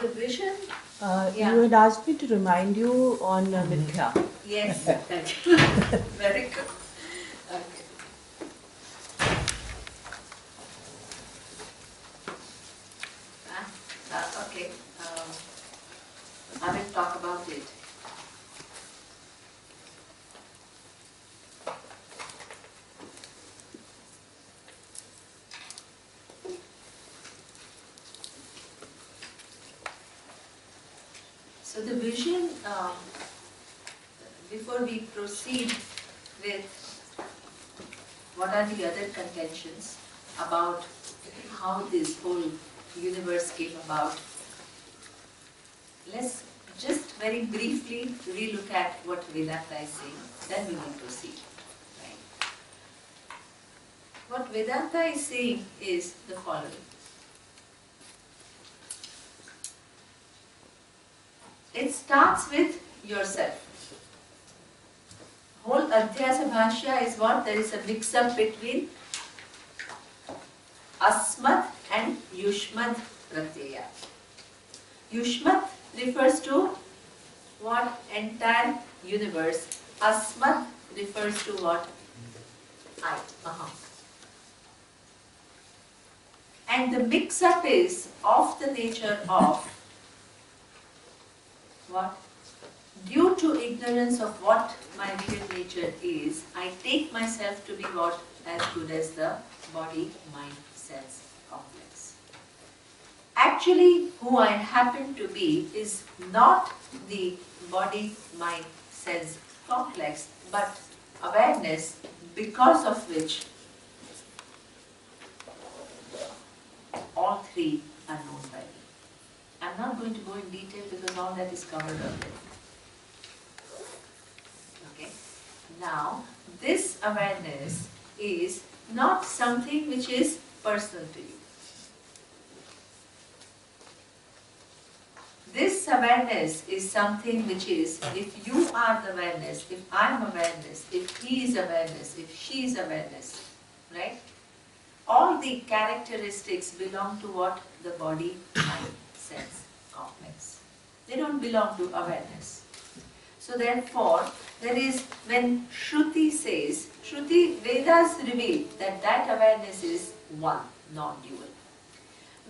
the vision. You had asked me to remind you on Mithya. Yes, very good. Okay. Okay. I will talk about it. So the vision, before we proceed with what are the other contentions about how this whole universe came about, let's just very briefly relook at what Vedanta is saying, then we will proceed. Right? What Vedanta is saying is the following. It starts with yourself. Whole Advaita Bhashya is what? There is a mix-up between Asmat and Yushmat Pratyaya. Yushmat refers to what? Entire universe. Asmat refers to what? I. And the mix-up is of the nature of what? Due to ignorance of what my real nature is, I take myself to be what? As good as the body, mind, sense complex. Actually, who I happen to be is not the body, mind, sense complex, but awareness, because of which all three are known by me. I'm not going to go in detail because all that is covered already. Okay. Now, this awareness is not something which is personal to you. This awareness is something which is, if you are the awareness, if I am awareness, if he is awareness, if she is awareness, right? All the characteristics belong to what? The body, mind, sense, complex. They don't belong to awareness. So therefore, there is, when Shruti says, Shruti, Vedas reveal that that awareness is one, non-dual.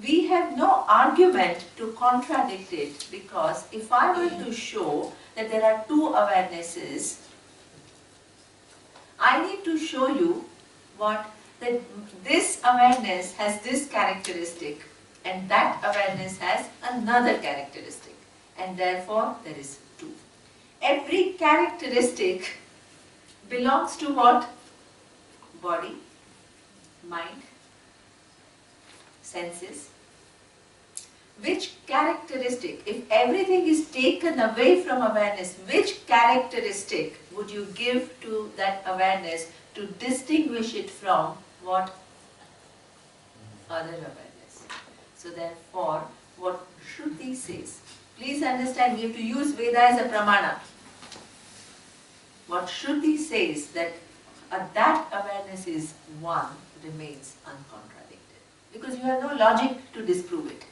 We have no argument to contradict it, because if I were to show that there are two awarenesses, I need to show you what? That this awareness has this characteristic and that awareness has another characteristic, and therefore there is two. Every characteristic belongs to what? Body, mind, senses. Which characteristic, if everything is taken away from awareness, which characteristic would you give to that awareness to distinguish it from what? Other awareness. So therefore, what Shruti says, please understand, we have to use Veda as a pramana. What Shruti says, that that awareness is one, remains uncontradicted. Because you have no logic to disprove it.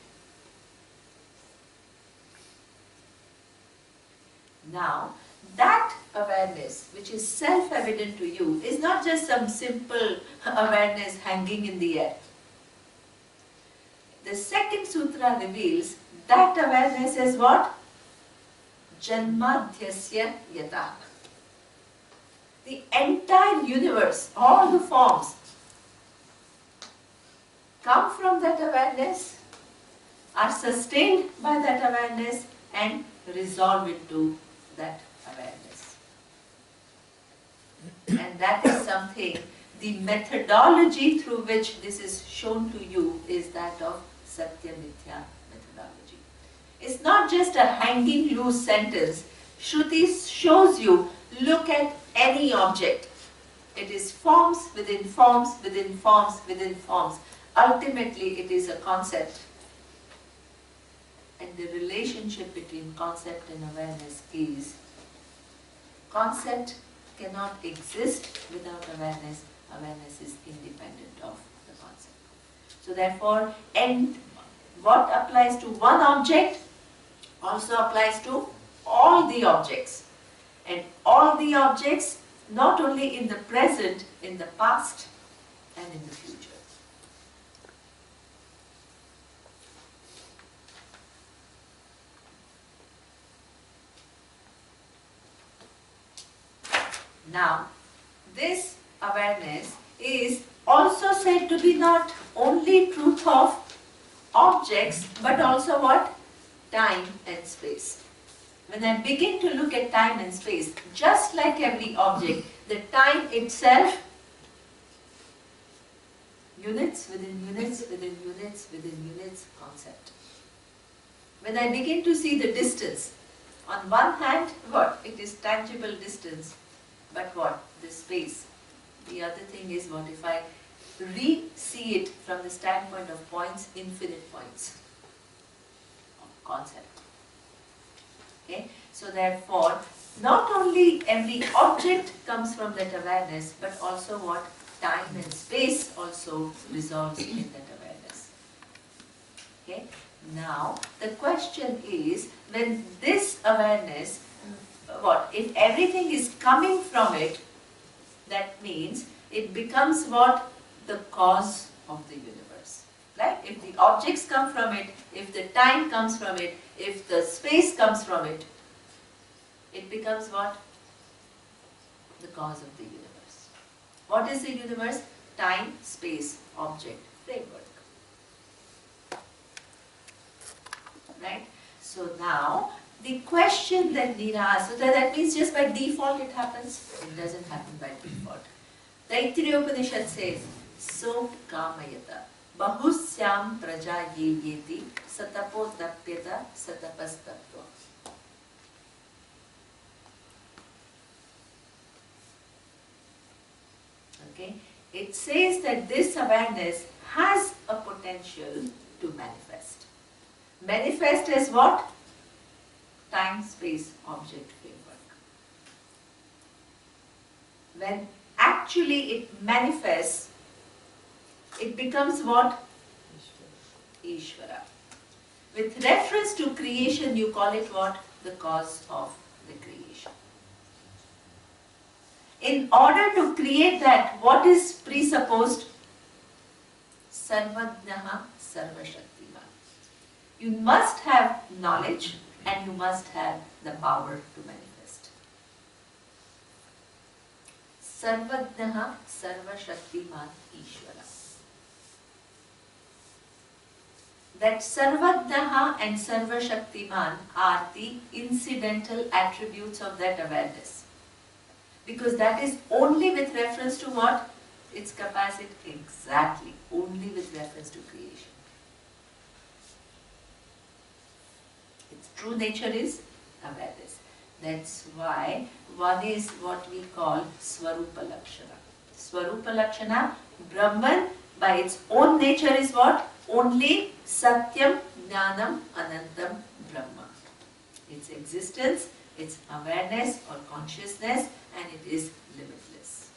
Now, that awareness, which is self-evident to you, is not just some simple awareness hanging in the air. The second sutra reveals that awareness is what? Janmadhyasya yata. The entire universe, all the forms, come from that awareness, are sustained by that awareness, and resolve into that awareness. And that is something, the methodology through which this is shown to you is that of Satya Mithya methodology. It's not just a hanging loose sentence. Shruti shows you, look at any object. It is forms within forms, within forms, within forms. Ultimately, it is a concept. And the relationship between concept and awareness is, concept cannot exist without awareness. Awareness is independent of the concept. So therefore, and what applies to one object also applies to all the objects. And all the objects, not only in the present, in the past and in the future. Now, this awareness is also said to be not only truth of objects, but also what? Time and space. When I begin to look at time and space, just like every object, the time itself, units within units within units within units concept. When I begin to see the distance, on one hand, what? It is tangible distance, but what? The space. The other thing is what? If I re-see it from the standpoint of points, infinite points of concept. Okay? So therefore, not only every object comes from that awareness, but also what? Time and space also resolves in that awareness. Okay? Now, the question is, when this awareness, what? If everything is coming from it, that means it becomes what? The cause of the universe. Right? If the objects come from it, if the time comes from it, if the space comes from it, it becomes what? The cause of the universe. What is the universe? Time, space, object, framework. Right? So now, the question that Neema asked, so that means just by default it happens? It doesn't happen by default. Taittiriya Upanishad says, So kamayata Bhasyam praja yeti satapo tapyata satapastatva. Okay? It says that this awareness has a potential to manifest. Manifest as what? Time, space, object, framework. When actually it manifests, it becomes what? Ishvara. With reference to creation, you call it what? The cause of the creation. In order to create that, what is presupposed? Sarvajnaha Sarvashaktiman. You must have knowledge and you must have the power to manifest. Sarvajnaha Sarvashaktiman Ishvara. That Sarvajnaha and Sarvashaktiman are the incidental attributes of that awareness. Because that is only with reference to what? Its capacity. Exactly. Only with reference to creation. Its true nature is awareness. That's why one is what we call Swarupa Lakshana. Swarupa Lakshana, Brahman by its own nature is what? Only Satyam, Jnanam, Anantam, Brahma. Its existence, its awareness or consciousness, and it is limitless.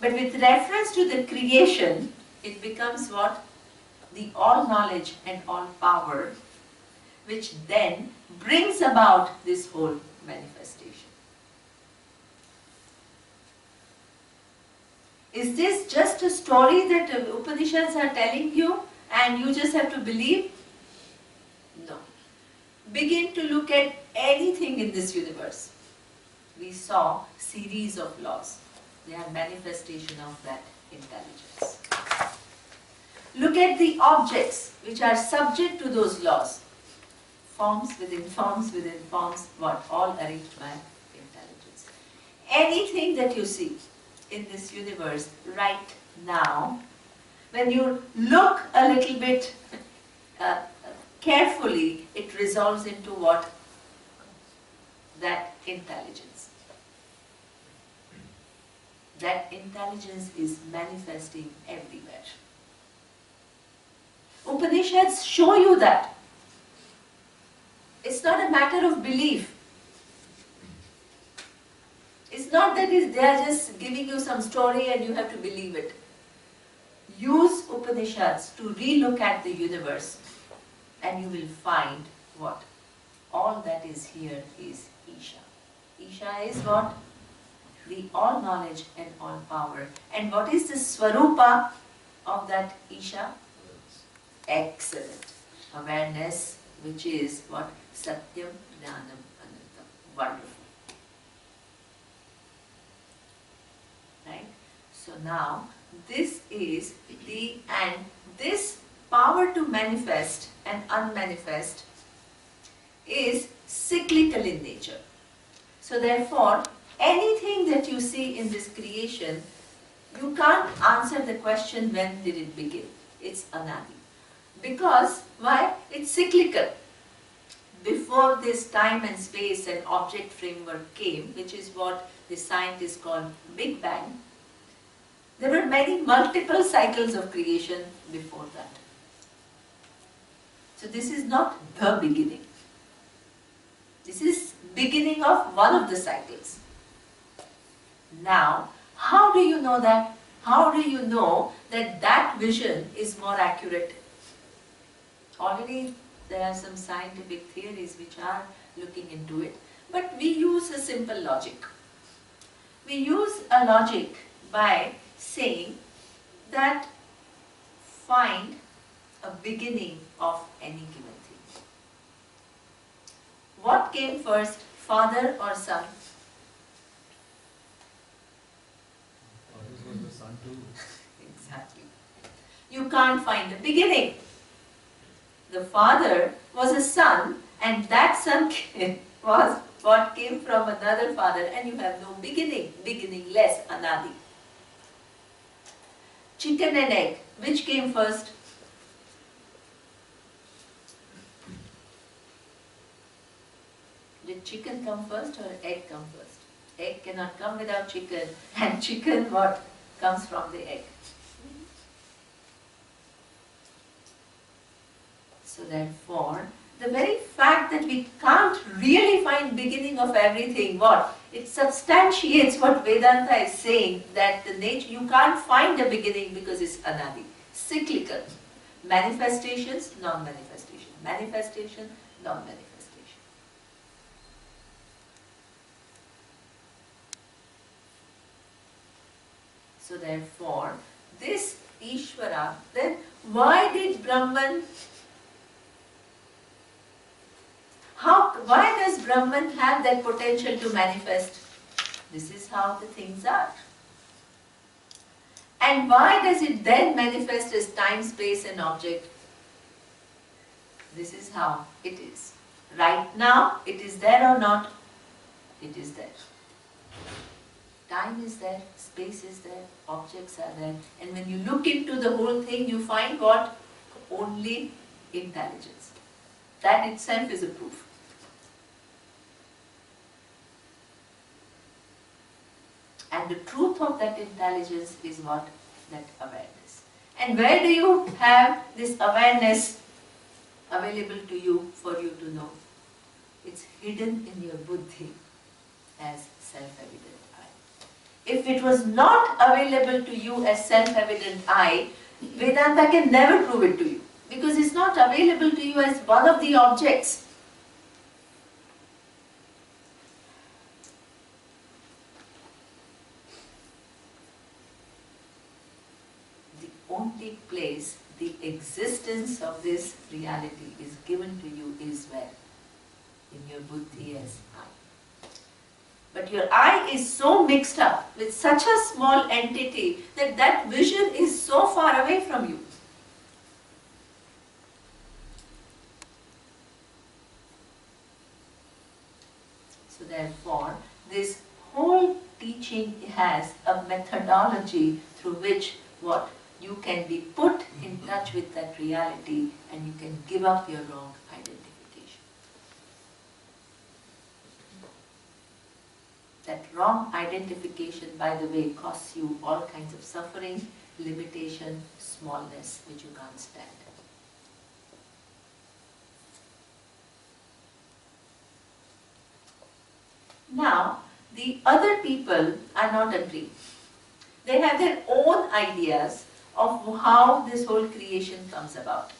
But with reference to the creation, it becomes what? The all knowledge and all power, which then brings about this whole manifestation. Is this just a story that Upanishads are telling you and you just have to believe? No. Begin to look at anything in this universe. We saw series of laws. They are manifestation of that intelligence. Look at the objects which are subject to those laws. Forms within forms within forms, what? All arranged by intelligence. Anything that you see in this universe right now, when you look a little bit carefully, it resolves into what? That intelligence. That intelligence is manifesting everywhere. Upanishads show you that. It's not a matter of belief. It's not that they are just giving you some story and you have to believe it. Use Upanishads to re-look at the universe and you will find what? All that is here is Isha. Isha is what? The all knowledge and all power. And what is the Swarupa of that Isha? Excellent. Awareness, which is what? Satyam, Jnanam, Anantam. Wonderful. Right? So now, this is and this power to manifest and unmanifest is cyclical in nature. So therefore, anything that you see in this creation, you can't answer the question when did it begin. It's anadi. Because, why? It's cyclical. Before this time and space and object framework came, which is what the scientists call Big Bang, there were many multiple cycles of creation before that. So this is not the beginning. This is beginning of one of the cycles. Now, how do you know that? How do you know that that vision is more accurate? Already there are some scientific theories which are looking into it, but we use a simple logic. We use a logic by saying that find a beginning of any given thing. What came first, father or son? Father was the son too. Exactly. You can't find the beginning. The father was a son, and that son was what came from another father, and you have no beginning, beginningless, anadi. Chicken and egg, which came first? Did chicken come first or egg come first? Egg cannot come without chicken, and chicken what comes from the egg. So therefore, the very fact that we can't really find beginning of everything, what? It substantiates what Vedanta is saying, that the nature, you can't find a beginning because it's anadi, cyclical. Manifestations, non-manifestation. Manifestation, non-manifestation. So therefore, this Ishvara, then why did Brahman why does Brahman have that potential to manifest? This is how the things are. And why does it then manifest as time, space and object? This is how it is. Right now, it is there or not? It is there. Time is there, space is there, objects are there. And when you look into the whole thing, you find what? Only intelligence. That itself is a proof. And the truth of that intelligence is what? That awareness. And where do you have this awareness available to you for you to know? It's hidden in your buddhi as self-evident I. If it was not available to you as self-evident I, Vedanta can never prove it to you. Because it's not available to you as one of the objects. Only place the existence of this reality is given to you is where? In your buddhi as I. But your I is so mixed up with such a small entity that that vision is so far away from you. So therefore, this whole teaching has a methodology through which what? You can be put in touch with that reality and you can give up your wrong identification. That wrong identification, by the way, costs you all kinds of suffering, limitation, smallness, which you can't stand. Now, the other people are not agreeing. They have their own ideas of how this whole creation comes about.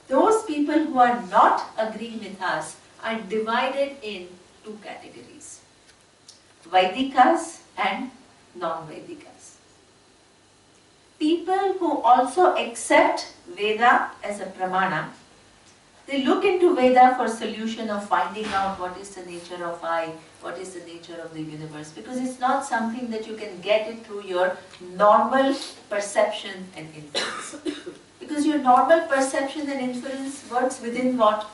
Those people who who are not agreeing with us are divided in two categories: Vaidikas and non-Vaidikas. People who also accept Veda as a pramana, they look into Veda for solution of finding out what is the nature of I, what is the nature of the universe, because it's not something that you can get it through your normal perception and inference. Because your normal perception and inference works within what?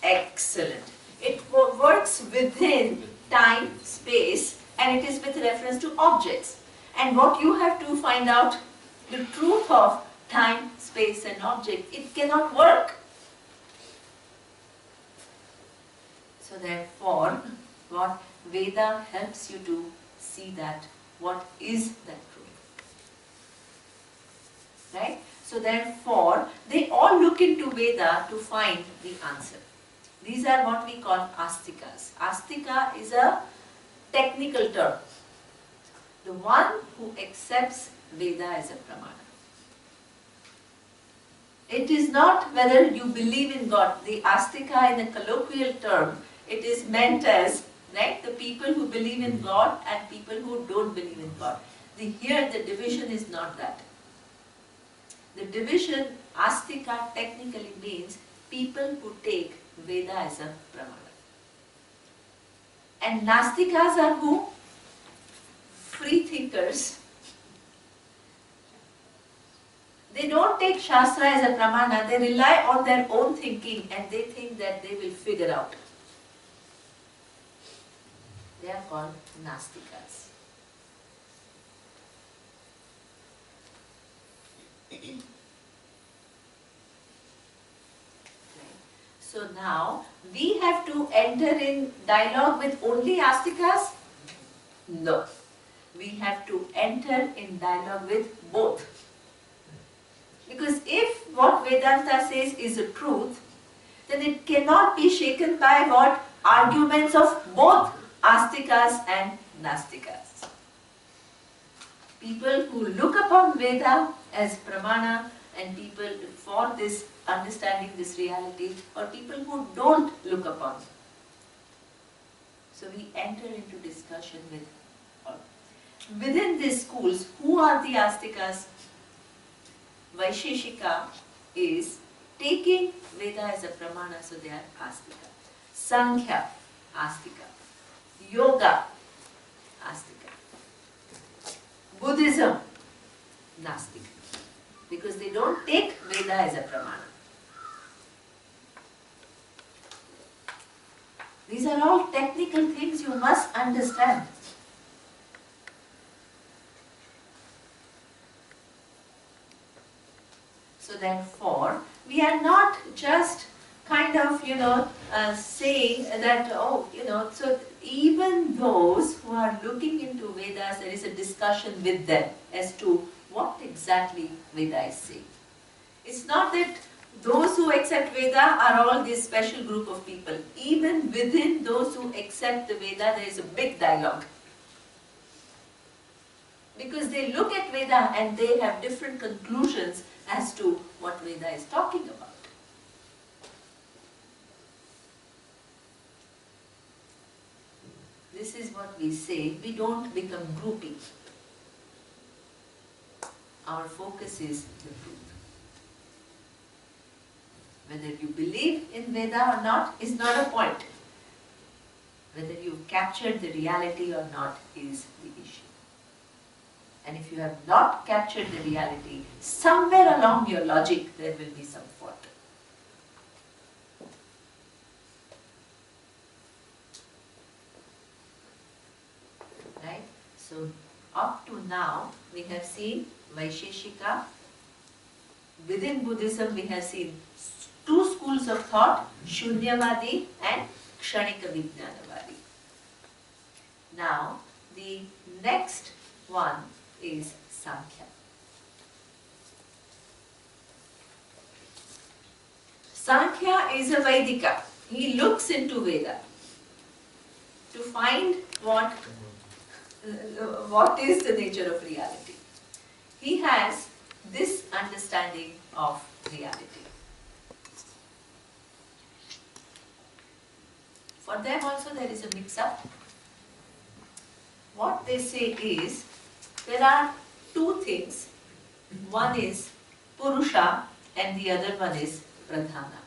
Excellent. It works within time, space, and it is with reference to objects. And what you have to find out, the truth of time, space and object, it cannot work. So therefore, what Veda helps you to see that, what is that truth. Right? So therefore, they all look into Veda to find the answer. These are what we call Astikas. Astika is a technical term. The one who accepts Veda as a pramana. It is not whether you believe in God. The Astika in a colloquial term, it is meant as, right, the people who believe in God and people who don't believe in God. Here the division is not that. The division, Astika, technically means people who take Veda as a pramana. And nastikas are who? Free thinkers. They don't take Shastra as a pramana, they rely on their own thinking and they think that they will figure out. They are called nastikas. So now, we have to enter in dialogue with only Astikas? No. We have to enter in dialogue with both. Because if what Vedanta says is a truth, then it cannot be shaken by what? Arguments of both Astikas and Nastikas. People who look upon Veda as pramana and people for this understanding this reality, or people who don't look upon. So we enter into discussion with all. Within these schools, who are the Astikas? Vaisheshika is taking Veda as a pramana, so they are Astika. Sankhya, Astika. Yoga, Astika. Buddhism, Nastika. Because they don't take Veda as a pramana. These are all technical things you must understand. So therefore, we are not just kind of, saying that, so even those who are looking into Vedas, there is a discussion with them as to what exactly Veda is saying. It's not that those who accept Veda are all this special group of people. Even within those who accept the Veda, there is a big dialogue. Because they look at Veda and they have different conclusions as to what Veda is talking about. This is what we say, we don't become groupie. Our focus is the truth. Whether you believe in Veda or not is not a point. Whether you've captured the reality or not is the issue. And if you have not captured the reality, somewhere along your logic there will be some fault. Right? So up to now we have seen Vaisheshika. Within Buddhism we have seen two schools of thought, Shunyavadi and Kshanika Vijnanavadi. Now the next one is Sankhya. Sankhya is a Vaidika. He looks into Veda to find what is the nature of reality. He has this understanding of reality. For them also there is a mix-up. What they say is, there are two things. One is Purusha and the other one is Pradhana.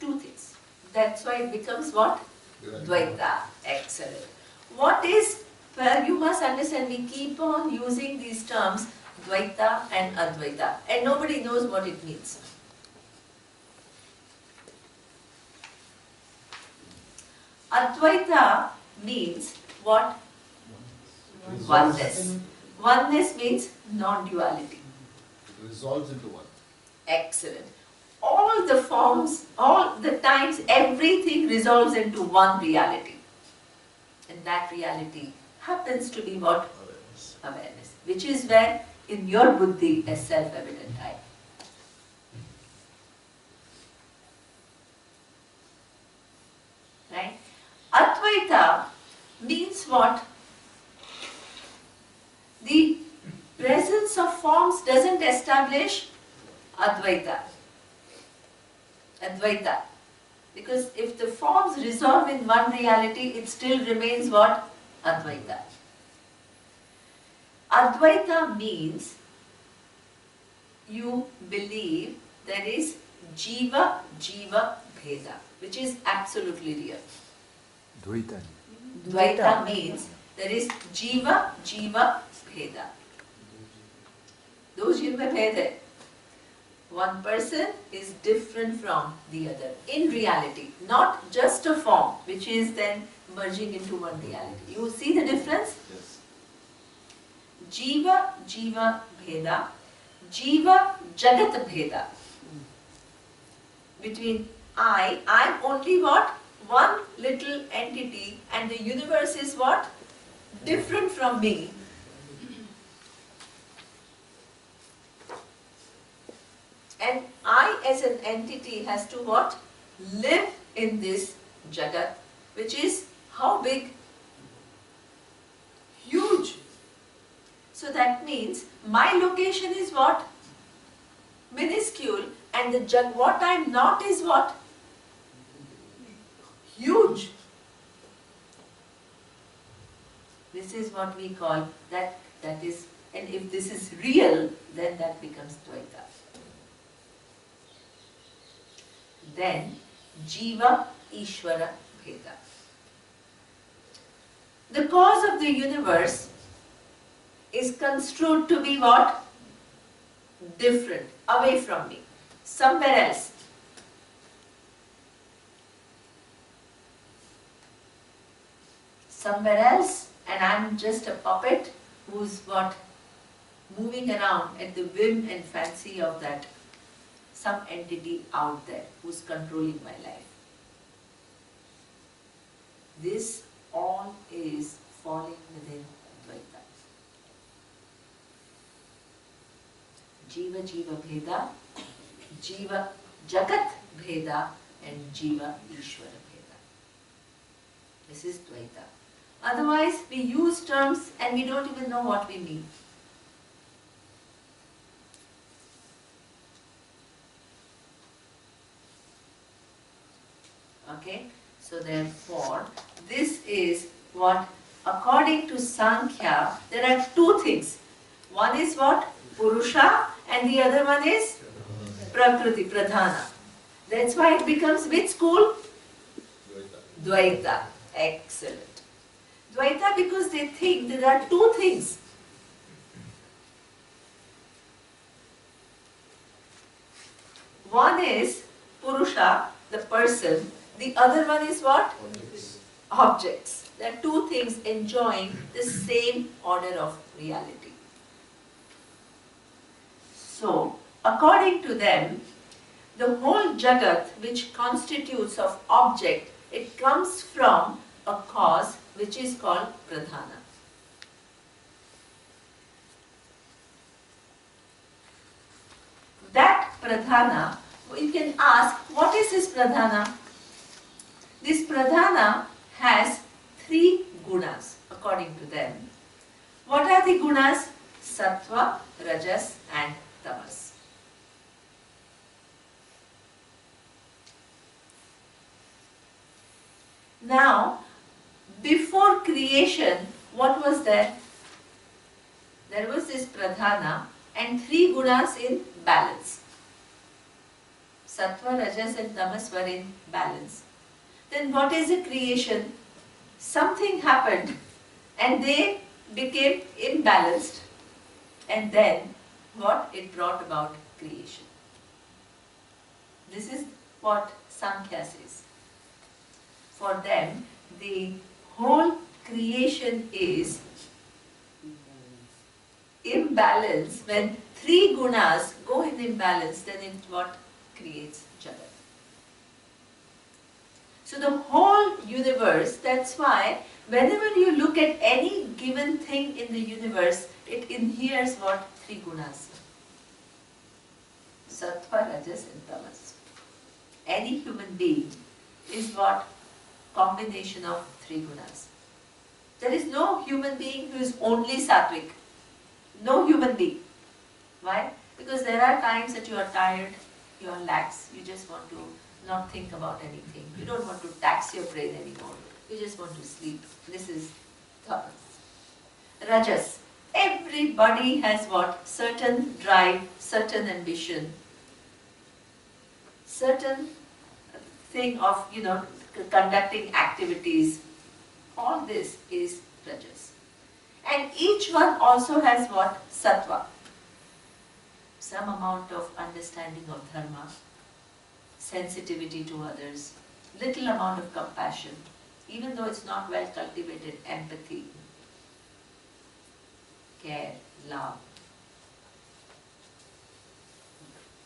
Two things. That's why it becomes what? Advaita. Excellent. What is, well, you must understand, we keep on using these terms Dvaita and Advaita, and nobody knows what it means. Advaita means what? Oneness. Oneness means non-duality. It resolves into one. Excellent. All the forms, all the times, everything resolves into one reality. And that reality happens to be what? Awareness. Awareness. Which is where in your buddhi a self-evident I. Right? Advaita means what? The presence of forms doesn't establish Advaita. Advaita. Because if the forms resolve in one reality, it still remains what? Advaita. Advaita means you believe there is Jiva Bheda, which is absolutely real. Dvaita. Dvaita means there is Jiva Bheda. दो जीव में भेद है. One person is different from the other in reality, not just a form which is then merging into one reality. You see the difference? Yes. Jiva Bheda, Jiva Jagat Bheda. Between I'm only what? One little entity, and the universe is what? Different from me. And I as an entity has to what? Live in this Jagat, which is how big? Huge. So that means my location is what? Minuscule, and the what I am not is what? Huge. This is what we call that is, and if this is real, then that becomes Dvaita. Then Jiva Ishvara Bheda. The cause of the universe is construed to be what? Different, away from me, somewhere else. Somewhere else, and I'm just a puppet who's what? Moving around at the whim and fancy of that some entity out there who's controlling my life. This all is falling within Advaita. Jiva Bheda, Jiva Jagat Bheda, and Jiva Ishvara Bheda. This is Dvaita. Otherwise, we use terms and we don't even know what we mean. Okay, so therefore, this is what, according to Sankhya, there are two things. One is what? Purusha, and the other one is Prakriti, Pradhana. That's why it becomes which school? Dvaita. Excellent. Dvaita, because they think there are two things. One is Purusha, the person. The other one is what? Objects. There are two things enjoying the same order of reality. So, according to them, the whole Jagat, which constitutes of object, it comes from a cause which is called Pradhana. That Pradhana, you can ask, what is this Pradhana? This Pradhana has three gunas, according to them. What are the gunas? Sattva, Rajas and Tamas. Now, before creation, what was there? There was this pradhana and three gunas in balance. Sattva, Rajas and Tamas were in balance. Then what is a creation? Something happened and they became imbalanced, and then what? It brought about creation. This is what Sankhya says. For them, the whole creation is imbalance. When three gunas go in imbalance, then it what creates Jagat. So the whole universe, that's why whenever you look at any given thing in the universe, it inheres what? Three gunas. Sattva, Rajas and Tamas. Any human being is what? Combination of three gunas. There is no human being who is only sattvic. No human being. Why? Because there are times that you are tired, you are lax, you just want to not think about anything. You don't want to tax your brain anymore. You just want to sleep. This is tamas. Rajas. Everybody has what? Certain drive, certain ambition, certain thing of, conducting activities. All this is Rajas. And each one also has what? Sattva. Some amount of understanding of dharma, sensitivity to others, little amount of compassion, even though it's not well cultivated, empathy, care, love,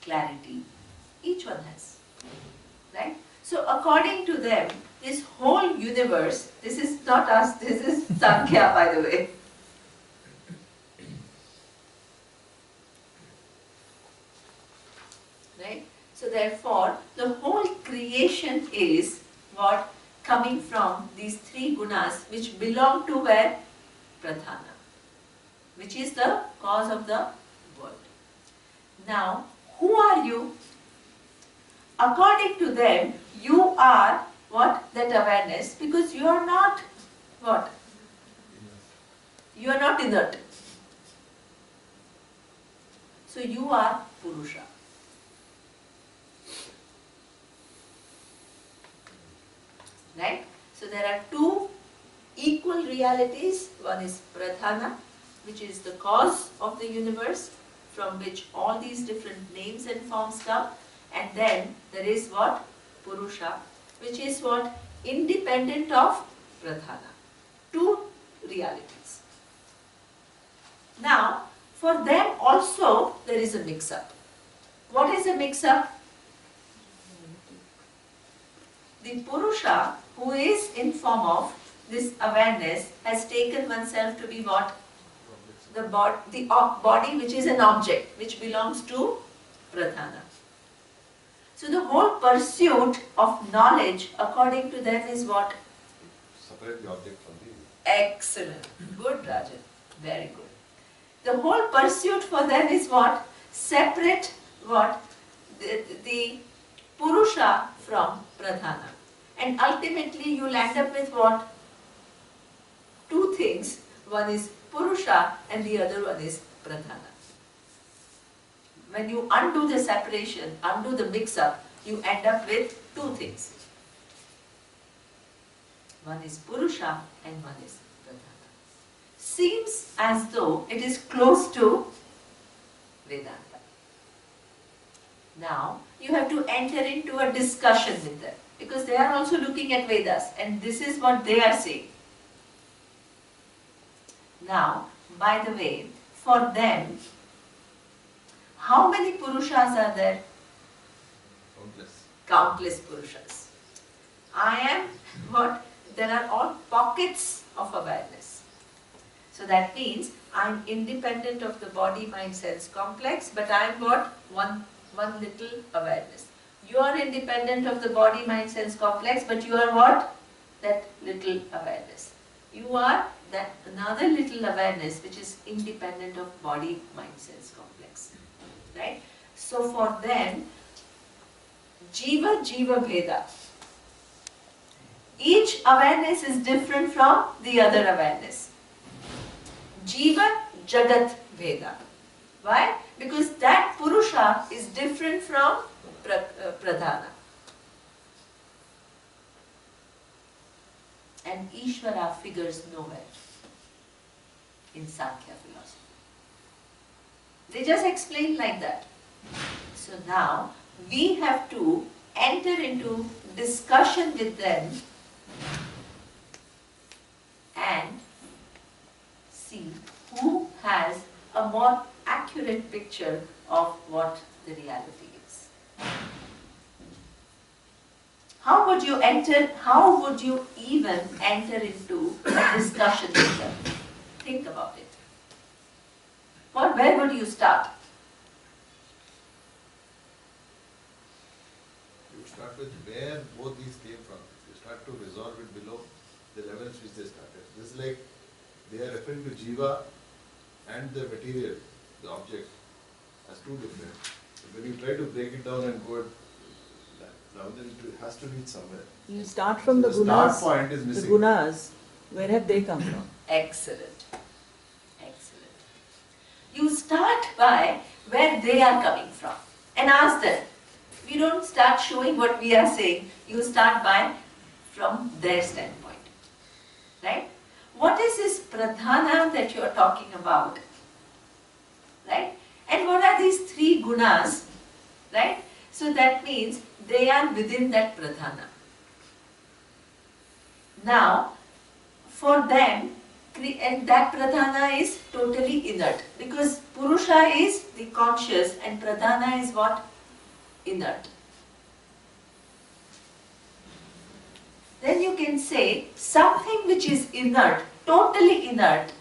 clarity. Each one has. Right? So according to them, this whole universe, this is not us, this is Sankhya, by the way. Right? So therefore, the whole creation is what? Coming from these three gunas which belong to where? Pradhana, which is the cause of the world. Now, who are you? According to them, you are what? That awareness, because you are not what? You are not inert. So you are Purusha. Right? So there are two equal realities. One is Pradhana, which is the cause of the universe, from which all these different names and forms come. And then there is what? Purusha, which is what? Independent of Pradhana. Two realities. Now, for them also there is a mix-up. What is a mix-up? The Purusha, who is in form of this awareness, has taken oneself to be what? The body which is an object, which belongs to Pradhana. So the whole pursuit of knowledge, according to them, is what? Separate the object from the... Excellent. Good, Rajan. Very good. The whole pursuit for them is what? Separate what? The Purusha from Pradhana. And ultimately you'll end up with what? Two things. One is Purusha and the other one is Pradhana. When you undo the separation, undo the mix-up, you end up with two things. One is Purusha and one is Pradhana. Seems as though it is close to Vedanta. Now, you have to enter into a discussion with them, because they are also looking at Vedas and this is what they are saying. Now, by the way, for them, how many Purushas are there? Countless. Countless Purushas. I am what? There are all pockets of awareness. So that means I am independent of the body, mind, sense complex, but I am what? One little awareness. You are independent of the body, mind, sense complex, but you are what? That little awareness. You are that another little awareness which is independent of body, mind, sense complex. Right? So for them, Jiva Jiva Bheda Each awareness is different from the other awareness. Jiva Jagat Veda. Why? Because that Purusha is different from Pradhana. And Ishvara figures nowhere in Sankhya philosophy. They just explain like that. So now we have to enter into discussion with them and see who has a more accurate picture of what the reality is. How would you even enter into a discussion with them? Think about it. Where would you start? You start with where both these came from. You start to resolve it below the levels which they started. This is like they are referring to Jiva and the material, the object, as two different. So when you try to break it down and go now, then it has to reach somewhere. You start from So the the gunas. start point is The missing. gunas, where have they come from? Excellent. Excellent. You start by where they are coming from and ask them. We don't start showing what we are saying. You start by from their standpoint. Right? What is this pradhana that you are talking about? Right? And what are these three gunas? Right? So that means they are within that pradhana. Now, for them, and that pradhana is totally inert, because Purusha is the conscious and pradhana is what? Inert. Then you can say something which is inert, totally inert.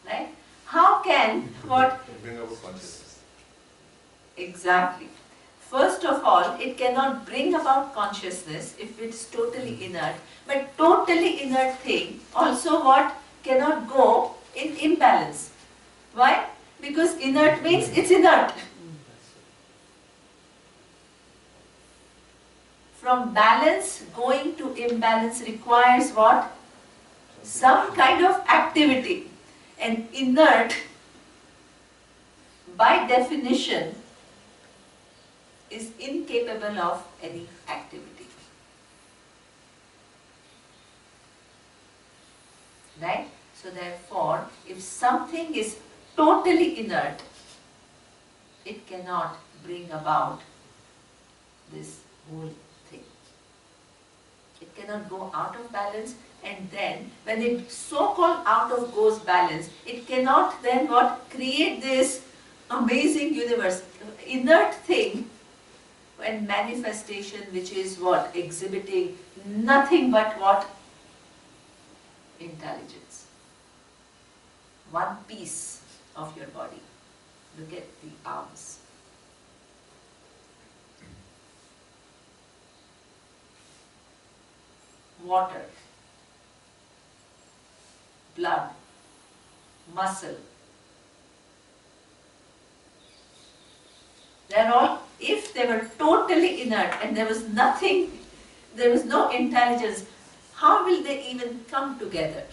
Right? How can what? Bring about consciousness. Exactly. First of all, it cannot bring about consciousness if it's totally inert. But totally inert thing also what? Cannot go in imbalance. Why? Because inert means it's inert. From balance going to imbalance requires what? Some kind of activity. And inert, by definition, is incapable of any activity. Right? So therefore, if something is totally inert, it cannot bring about this whole thing. It cannot go out of balance, and then when it so-called out of goes balance, it cannot then what? Create this amazing universe. Inert thing and manifestation which is what? Exhibiting nothing but what? Intelligence. One piece of your body. Look at the arms. Water, blood, muscle. They're all, if they were totally inert and there was nothing, there was no intelligence, how will they even come together?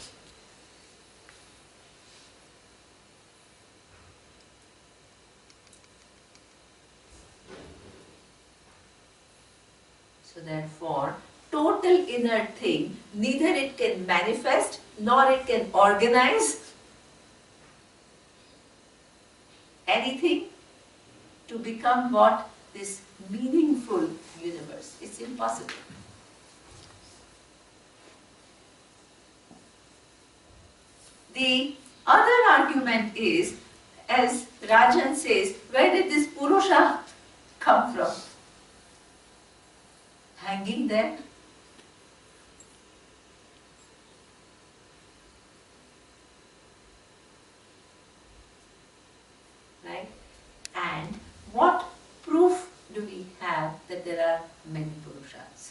So therefore, total inert thing, neither it can manifest nor it can organize anything to become what? This meaningful universe. It's impossible. The other argument is, as Rajan says, where did this Purusha come from? Hanging there? Right? And what proof do we have that there are many Purushas?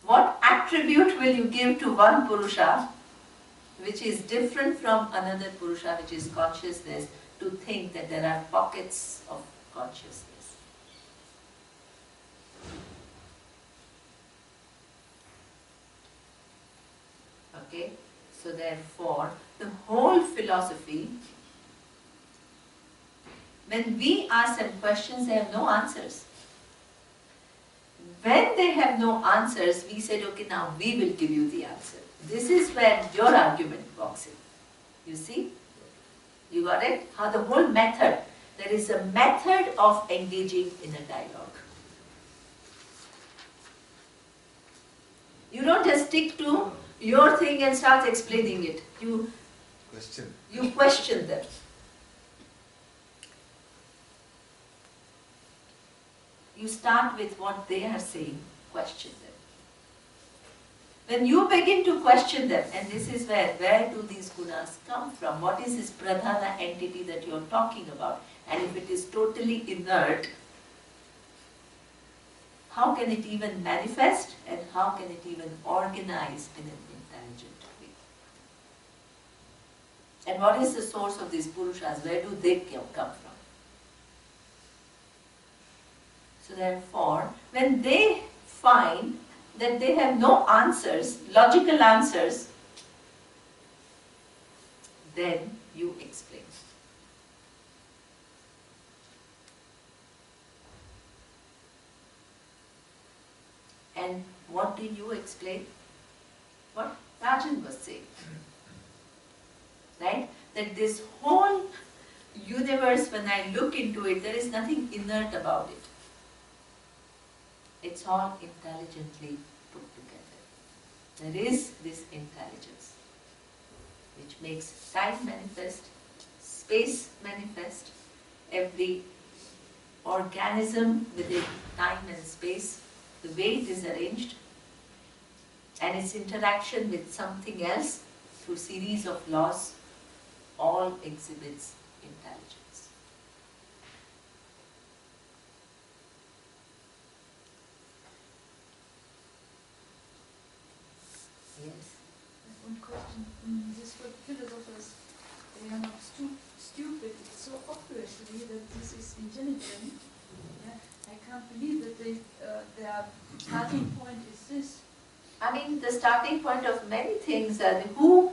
What attribute will you give to one Purusha which is different from another Purusha, which is consciousness, to think that there are pockets of consciousness? Okay? So therefore, the whole philosophy, when we ask them questions, they have no answers. When they have no answers, we said, okay, now we will give you the answer. This is where your argument walks in. You see? You got it? How the whole method, there is a method of engaging in a dialogue. You don't just stick to your thing and start explaining it. You question them. You start with what they are saying, question them. When you begin to question them, and this is where do these gunas come from? What is this pradhana entity that you are talking about? And if it is totally inert, how can it even manifest and how can it even organize in an intelligent way? And what is the source of these purushas? Where do they come from? So therefore, when they find that they have no answers, logical answers, then you explain. And what do you explain? What Rajan was saying. Right? That this whole universe, when I look into it, there is nothing inert about it. It's all intelligently put together. There is this intelligence which makes time manifest, space manifest, every organism within time and space, the way it is arranged, and its interaction with something else through series of laws, all exhibits intelligence. Yes. One question. This for philosophers, they are not stupid. It's so obvious to me that this is intelligent. Yeah? I can't believe that their starting point is this. I mean, the starting point of many things are who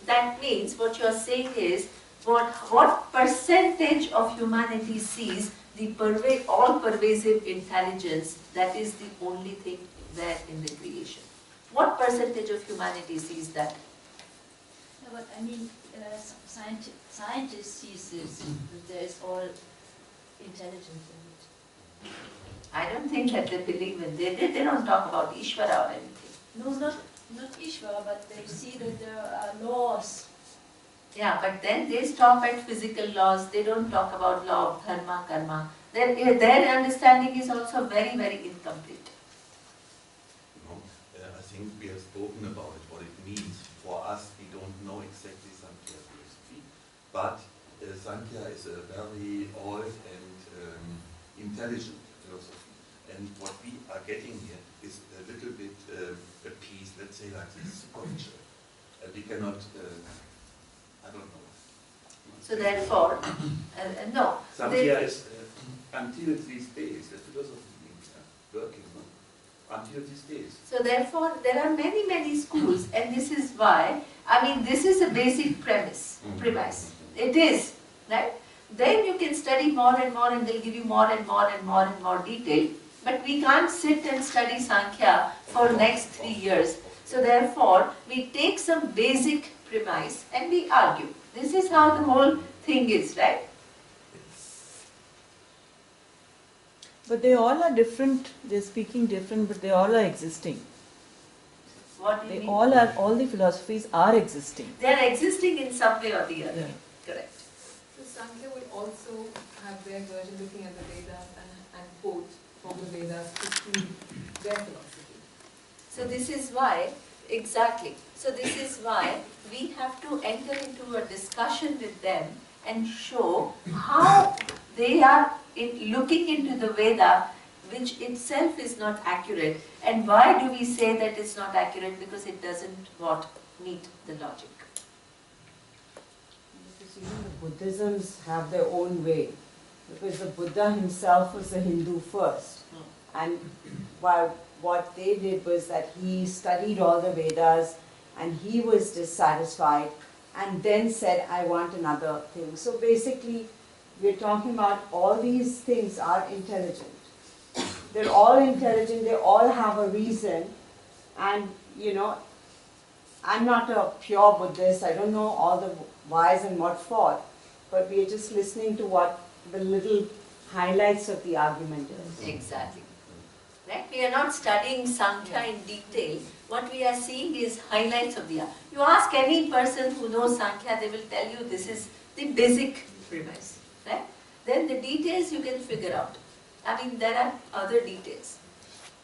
that means, what you are saying is, what percentage of humanity sees the all-pervasive intelligence that is the only thing there in the creation. What percentage of humanity sees that? Yeah, but I mean, scientists see this, that there is all intelligence in it. I don't think that they believe in it. They don't talk about Ishvara or anything. No, not Ishvara, but they see that there are laws. Yeah, but then they stop at physical laws. They don't talk about law of dharma, karma. Their understanding is also very, very incomplete. I think we have spoken about it, what it means. For us, we don't know exactly Sankhya philosophy, but Sankhya is a very old and intelligent philosophy. And what we are getting here is a little bit a piece, let's say like this, superficial. We cannot, I don't know. So therefore, no. Sankhya is, until these days, the philosophy is working. Until these days. So therefore, there are many, many schools, and this is why, I mean, this is a basic premise. It is, right? Then you can study more and more, and they'll give you more and more and more and more detail. But we can't sit and study Sankhya for next 3 years. So therefore, we take some basic premise and we argue. This is how the whole thing is, right? But they all are different, they're speaking different, but they all are existing. What do you They mean? all the philosophies are existing. They are existing in some way or the other. Yeah. Correct. So Sankhya will also have their version looking at the Vedas and quote from the Vedas to prove their philosophy. So this is why, exactly. So this is why we have to enter into a discussion with them and show how they are looking into the Veda, which itself is not accurate. And why do we say that it's not accurate? Because it doesn't meet the logic. Because the Buddhisms have their own way. Because the Buddha himself was a Hindu first. And while what they did was that he studied all the Vedas, and he was dissatisfied and then said, I want another thing. So basically, we're talking about all these things are intelligent. They're all intelligent, they all have a reason, and you know, I'm not a pure Buddhist, I don't know all the whys and what for, but we're just listening to what the little highlights of the argument is. Exactly. Right? We are not studying Sankhya in detail. What we are seeing is highlights of the argument. You ask any person who knows Sankhya, they will tell you this is the basic premise. Right? Then the details you can figure out. I mean, there are other details.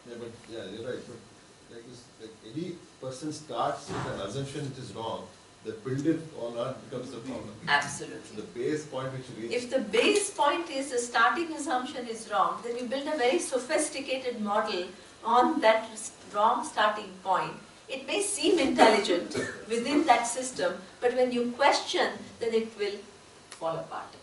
Yeah, but yeah, you're right. But like any person starts with an assumption which is wrong, the build it or not becomes the problem. Absolutely. The base point which you reach. If the base point is the starting assumption is wrong, then you build a very sophisticated model on that wrong starting point. It may seem intelligent within that system, but when you question, then it will fall apart.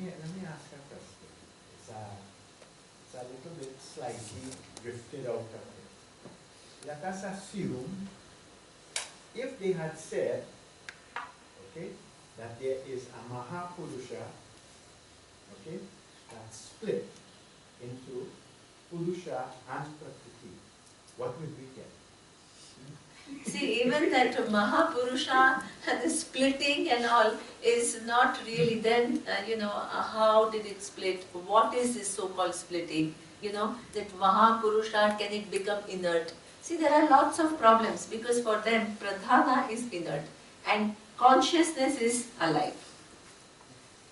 Let me ask a question. It's a little bit slightly drifted out of it. Let us assume if they had said, okay, that there is a Mahapurusha, okay, that's split into Purusha and Prakriti, what would we get? See, even that Mahapurusha and the splitting and all is not really then, how did it split? What is this so-called splitting? That Mahapurusha, can it become inert? See, there are lots of problems because for them, Pradhana is inert and consciousness is alive.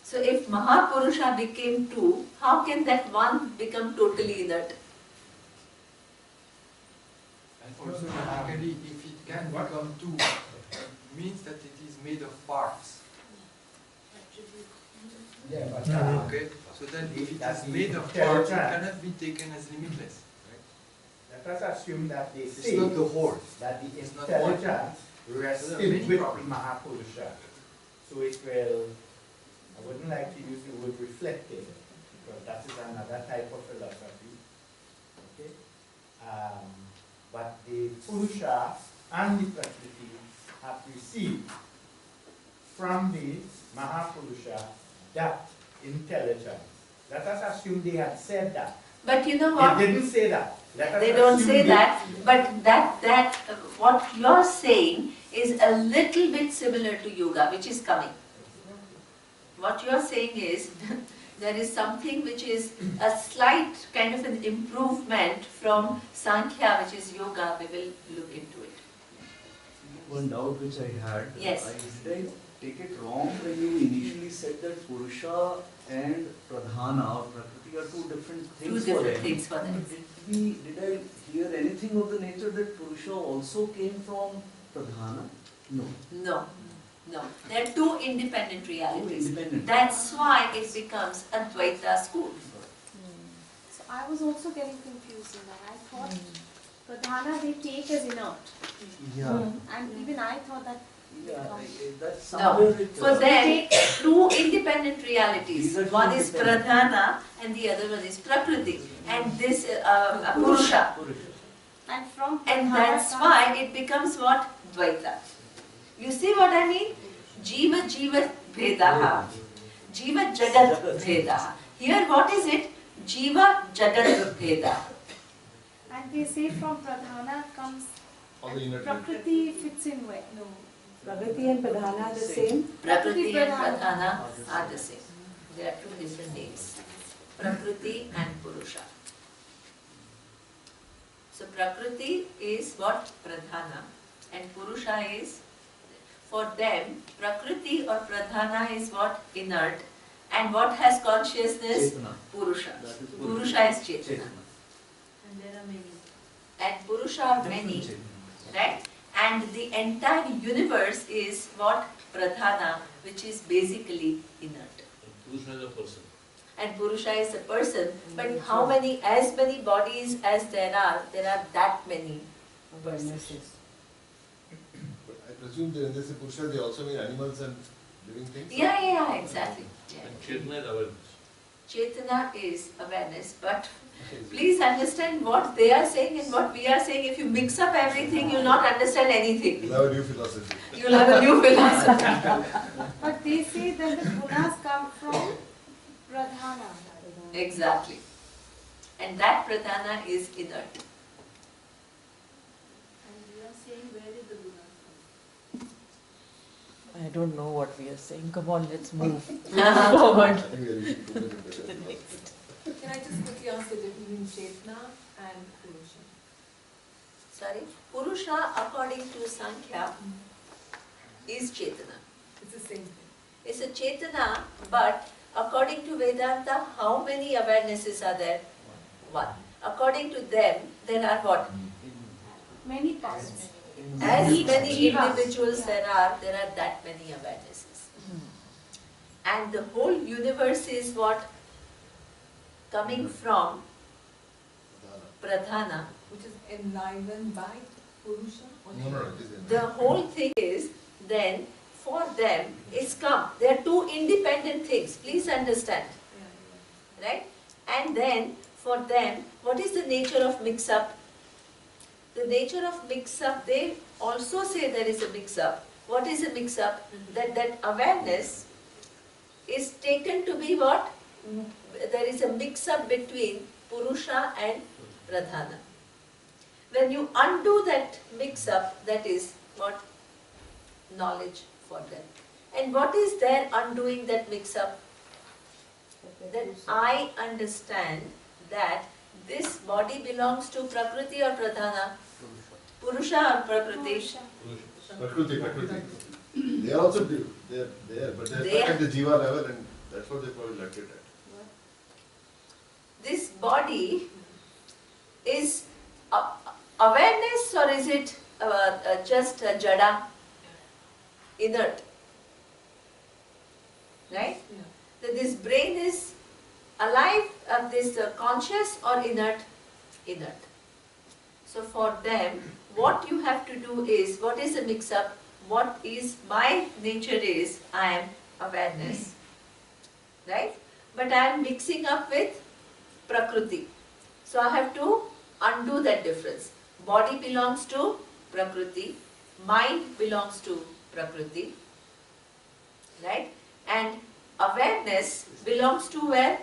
So if Mahapurusha became two, how can that one become totally inert? And also, technically, if it can become two, means that it is made of parts. Yeah, but Okay, so then if it is made of parts, it cannot be taken as limitless. Right? let us assume that they It's say not the whole. that the It's not intelligence rests There are in many with problems. Mahapurusha. So it will, I wouldn't like to use the word reflected, because that is another type of philosophy. Okay? But the Purusha and the Prakriti have received from the Mahapurusha that intelligence. Let us assume they had said that. But you know what? They didn't say that. Let us They don't assume say they- that, but that what you're saying is a little bit similar to yoga, which is coming. What you're saying is there is something which is a slight kind of an improvement from Sankhya, which is yoga. We will look into it. One doubt which I had, Yes. did I take it wrong when you initially said that Purusha and Pradhana or Prakriti are two different Two things for different them? things for them. Did I hear anything of the nature that Purusha also came from Pradhana? No. No, no. They are two independent realities. Independent. That's why it becomes Advaita school. So I was also getting confused in that. I thought Pradhana they take as inert. Yeah. And even I thought that Yeah, that's No. somewhere it, For them, two independent realities. These are two One is independent. Pradhana and the other one is Prakriti. And this Purusha. and from And Pradhana that's comes- why it becomes what? Dvaita. You see what I mean? Jiva Jiva Bhedaha. Jiva Jagat Bhedaha. Here what is it? Jiva Jagat Bhedaha. And they say from Pradhana comes All the inner Prakriti fits in where? No. Prakriti and Pradhana are the same? Prakriti and Pradhana are the same. They are two different names. Prakriti and Purusha. So Prakriti is what? Pradhana. And Purusha is, for them, Prakriti or Pradhana is what? Inert. And what has consciousness? Chetana. Purusha. That is Purusha is Chetana. Chetana. And there are many. And Purusha are many. Different Chetana. Right? And the entire universe is what? Pradhana, which is basically inert. Purusha is a person. And Purusha is a person, but how many, as many bodies as there are that many persons. But I presume that when they say Purusha, they also mean animals and living things? Yeah, exactly. Yeah. And Chetana is awareness. Chetana is awareness, but please understand what they are saying and what we are saying. If you mix up everything, you'll not understand anything. You'll have a new philosophy. You'll have a new philosophy. But they say that the gunas come from pradhana. Exactly. And that pradhana is inert. And we are saying where did the gunas come? I don't know what we are saying. Come on, let's move forward. I think we are reaching too much into that. Can I just quickly ask the difference between Chetna and Purusha? Sorry? Purusha, according to Sankhya, is Chetana. It's the same thing. It's a Chetana, but according to Vedanta, how many awarenesses are there? One. According to them, there are what? Many parts. As Each many jiva. individuals there are that many awarenesses. And the whole universe is what? Coming from Pradhana. Which is enlivened by Purusha? Or No, it is in The whole thing is then for them is come. They are two independent things. Please understand. Right? And then for them, what is the nature of mix-up? The nature of mix-up, they also say there is a mix-up. What is a mix-up? That awareness is taken to be what? There is a mix-up between Purusha and Pradhana. When you undo that mix-up, that is what? Knowledge for them. And what is their undoing that mix-up? That I understand that this body belongs to Prakriti or Pradhana? Purusha or Prakriti? Prakriti. They are also they are there, but they are stuck at the jiva level, and that's what they probably left it at. This body is awareness, or is it just jada, inert? Right? Yeah. That this brain is alive, this conscious or inert? Inert. So for them, what you have to do is, what is the mix-up? What is my nature is, I am awareness. Right? But I am mixing up with Prakriti. So I have to undo that difference. Body belongs to Prakriti, mind belongs to Prakriti, right? And awareness belongs to where?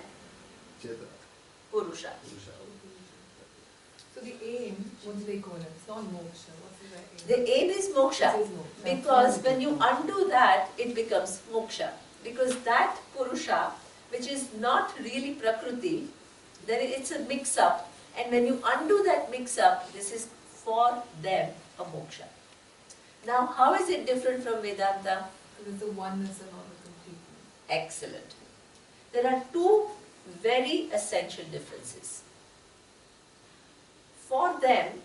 Chetana. Purusha. So the aim, what do they call it? It's not moksha. What's the The aim? aim is moksha, It is moksha. because when you undo that, it becomes moksha. Because that Purusha, which is not really Prakriti, then it's a mix-up. And when you undo that mix-up, this is for them a moksha. Now, how is it different from Vedanta? There's the oneness and not the completeness. Excellent. There are two very essential differences. For them,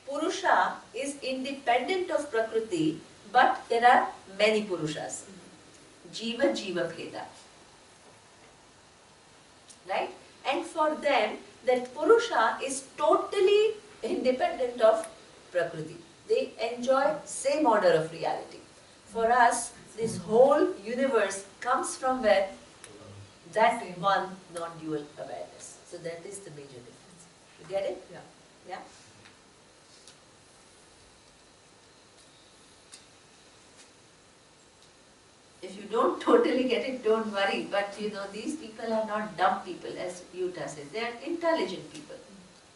Purusha is independent of Prakriti, but there are many Purushas. Jiva, Jiva Bheda. Right? And for them, that Purusha is totally independent of Prakriti. They enjoy same order of reality. For us, this whole universe comes from where? That one non-dual awareness. So that is the major difference. You get it? Yeah. Yeah? If you don't totally get it, don't worry. But you know, these people are not dumb people, as Yuta says. They are intelligent people.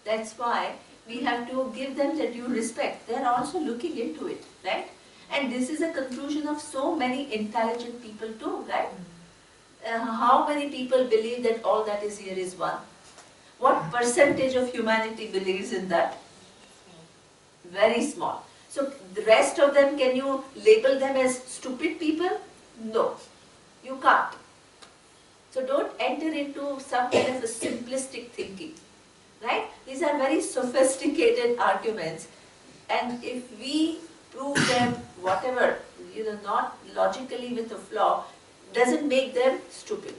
That's why we have to give them the due respect. They are also looking into it, right? And this is a conclusion of so many intelligent people too, right? How many people believe that all that is here is one? What percentage of humanity believes in that? Very small. So the rest of them, can you label them as stupid people? No, you can't. So don't enter into some kind of a simplistic thinking, right? These are very sophisticated arguments, and if we prove them whatever, not logically with a flaw, doesn't make them stupid.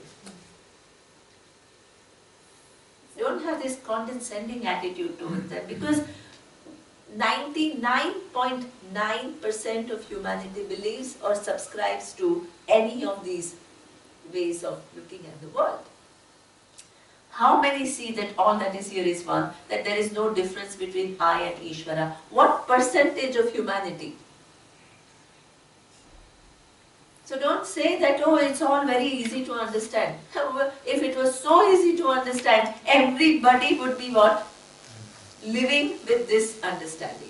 Don't have this condescending attitude towards them, because 99.9% of humanity believes or subscribes to any of these ways of looking at the world. How many see that all that is here is one, that there is no difference between I and Ishvara? What percentage of humanity? So don't say that, oh, it's all very easy to understand. If it was so easy to understand, everybody would be what? Living with this understanding.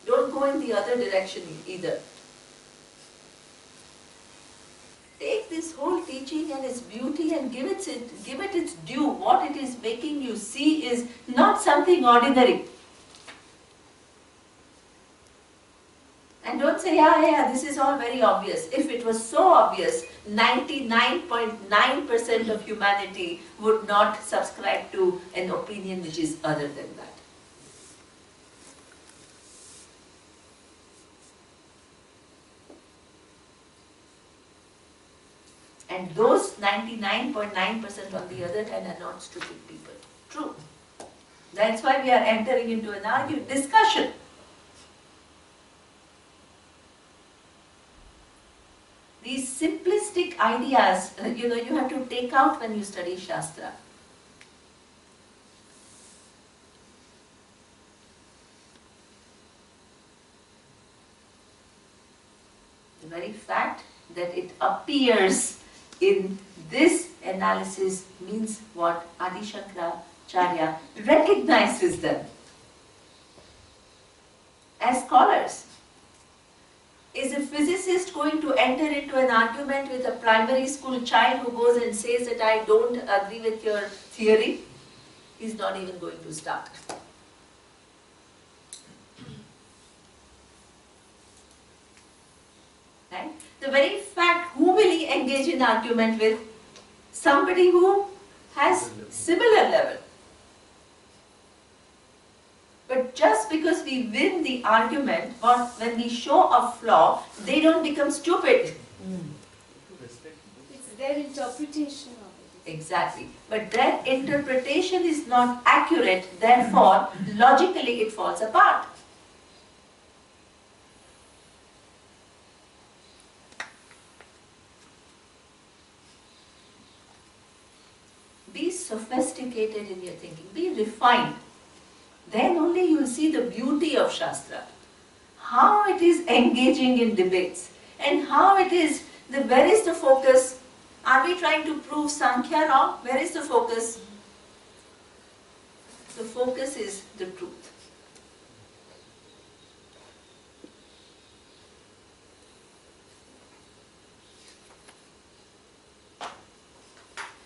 Don't go in the other direction either. Take this whole teaching and its beauty and give it its due. What it is making you see is not something ordinary. And don't say, yeah, this is all very obvious. If it was so obvious, 99.9% of humanity would not subscribe to an opinion which is other than that. And those 99.9% on the other hand are not stupid people. True. That's why we are entering into an discussion. These simplistic ideas, you have to take out when you study Shastra. The very fact that it appears in this analysis means what? Adi Shankaracharya recognizes them as scholars. Is a physicist going to enter into an argument with a primary school child who goes and says that I don't agree with your theory? He's not even going to start. Right? The very fact, who will he engage in argument with? Somebody who has similar level. But just because we win the argument or when we show a flaw, they don't become stupid. It's their interpretation of it. Exactly. But their interpretation is not accurate, therefore, logically it falls apart. Be sophisticated in your thinking, be refined. Then only you will see the beauty of Shastra. How it is engaging in debates and how it is, where is the focus? Are we trying to prove Sankhya wrong? Where is the focus? The focus is the truth.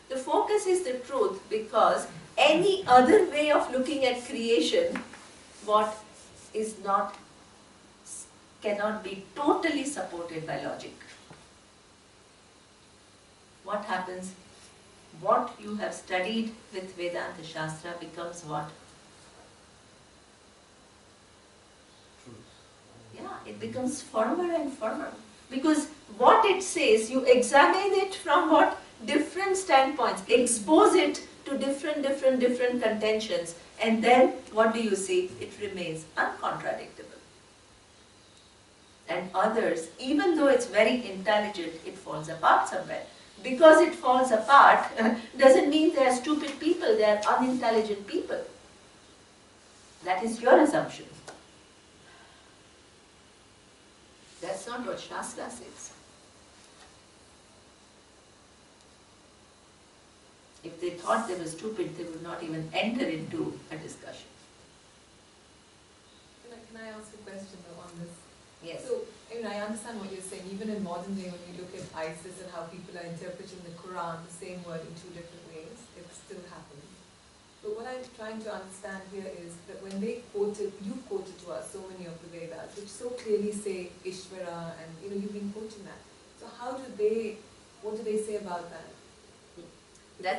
The focus is the truth because any other way of looking at creation, cannot be totally supported by logic. What happens? What you have studied with Vedanta Shastra becomes what? Yeah, it becomes firmer and firmer. Because what it says, you examine it from what? Different standpoints, expose it to different contentions, and then what do you see? It remains uncontradictable. And others, even though it's very intelligent, it falls apart somewhere. Because it falls apart doesn't mean they are stupid people, they are unintelligent people. That is your assumption. That's not what Shastra says. If they thought they were stupid, they would not even enter into a discussion. Can I ask a question though on this? Yes. So, I understand what you're saying. Even in modern day, when you look at ISIS and how people are interpreting the Quran, the same word in two different ways, it still happens. But what I'm trying to understand here is that when you quoted to us so many of the Vedas, which so clearly say Ishvara, and you've been quoting that. So what do they say about that? They're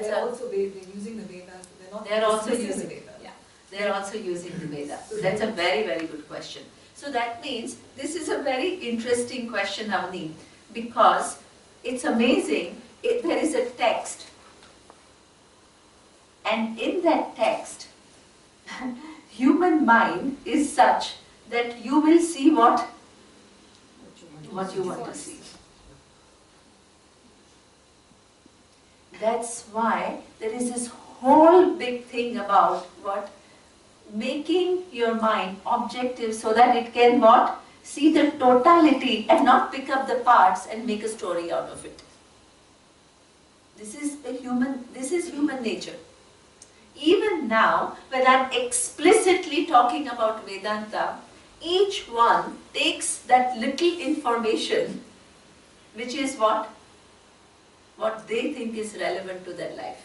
using the Vedas. They're also using the Vedas. Yeah, they're also using the Vedas. So that's a very, very good question. So that means this is a very interesting question, Avni, because it's amazing. There is a text, and in that text, human mind is such that you will see what you want to see. That's why there is this whole big thing about what? Making your mind objective so that it can what? See the totality and not pick up the parts and make a story out of it. This is human nature. Even now, when I'm explicitly talking about Vedanta, each one takes that little information, which is what they think is relevant to their life.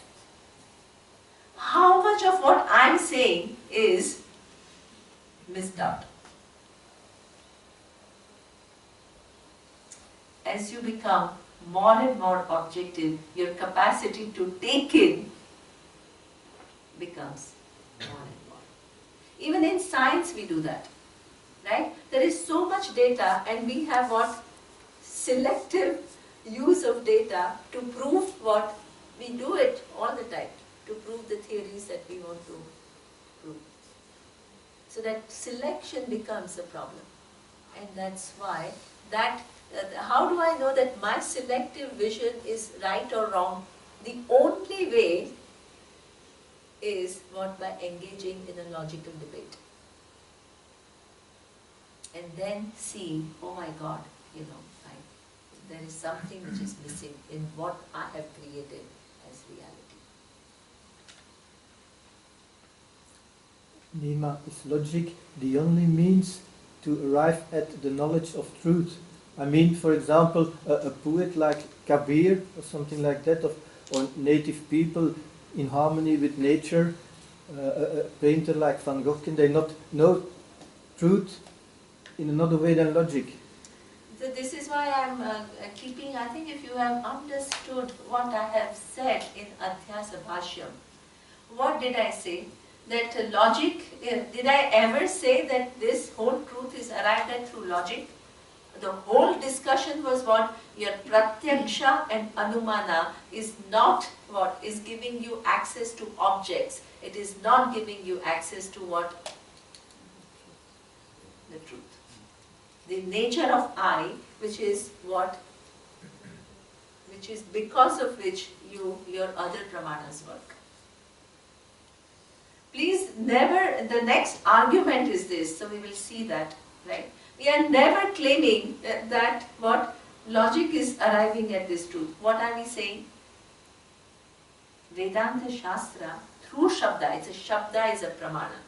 How much of what I'm saying is missed out? As you become more and more objective, your capacity to take in becomes more and more. Even in science we do that, right? There is so much data and we have what? Selective use of data to prove what? We do it all the time, to prove the theories that we want to prove. So that selection becomes a problem. And that's why how do I know that my selective vision is right or wrong? The only way is what? By engaging in a logical debate. And then see, oh my God, there is something which is missing in what I have created as reality. Neema, is logic the only means to arrive at the knowledge of truth? I mean, for example, a poet like Kabir or something like that, or native people in harmony with nature, a painter like Van Gogh, can they not know truth in another way than logic? So this is why I'm keeping, I think if you have understood what I have said in Advaita Bhasyam, what did I say? That logic, did I ever say that this whole truth is arrived at through logic? The whole discussion was what? Your pratyaksha and anumana is not what? Is giving you access to objects. It is not giving you access to what? The truth. The nature of I, which is what? Which is because of which your other pramanas work. Please never, the next argument is this, so we will see that, right? We are never claiming that what? Logic is arriving at this truth. What are we saying? Vedanta Shastra, through Shabda, a Shabda is a pramana,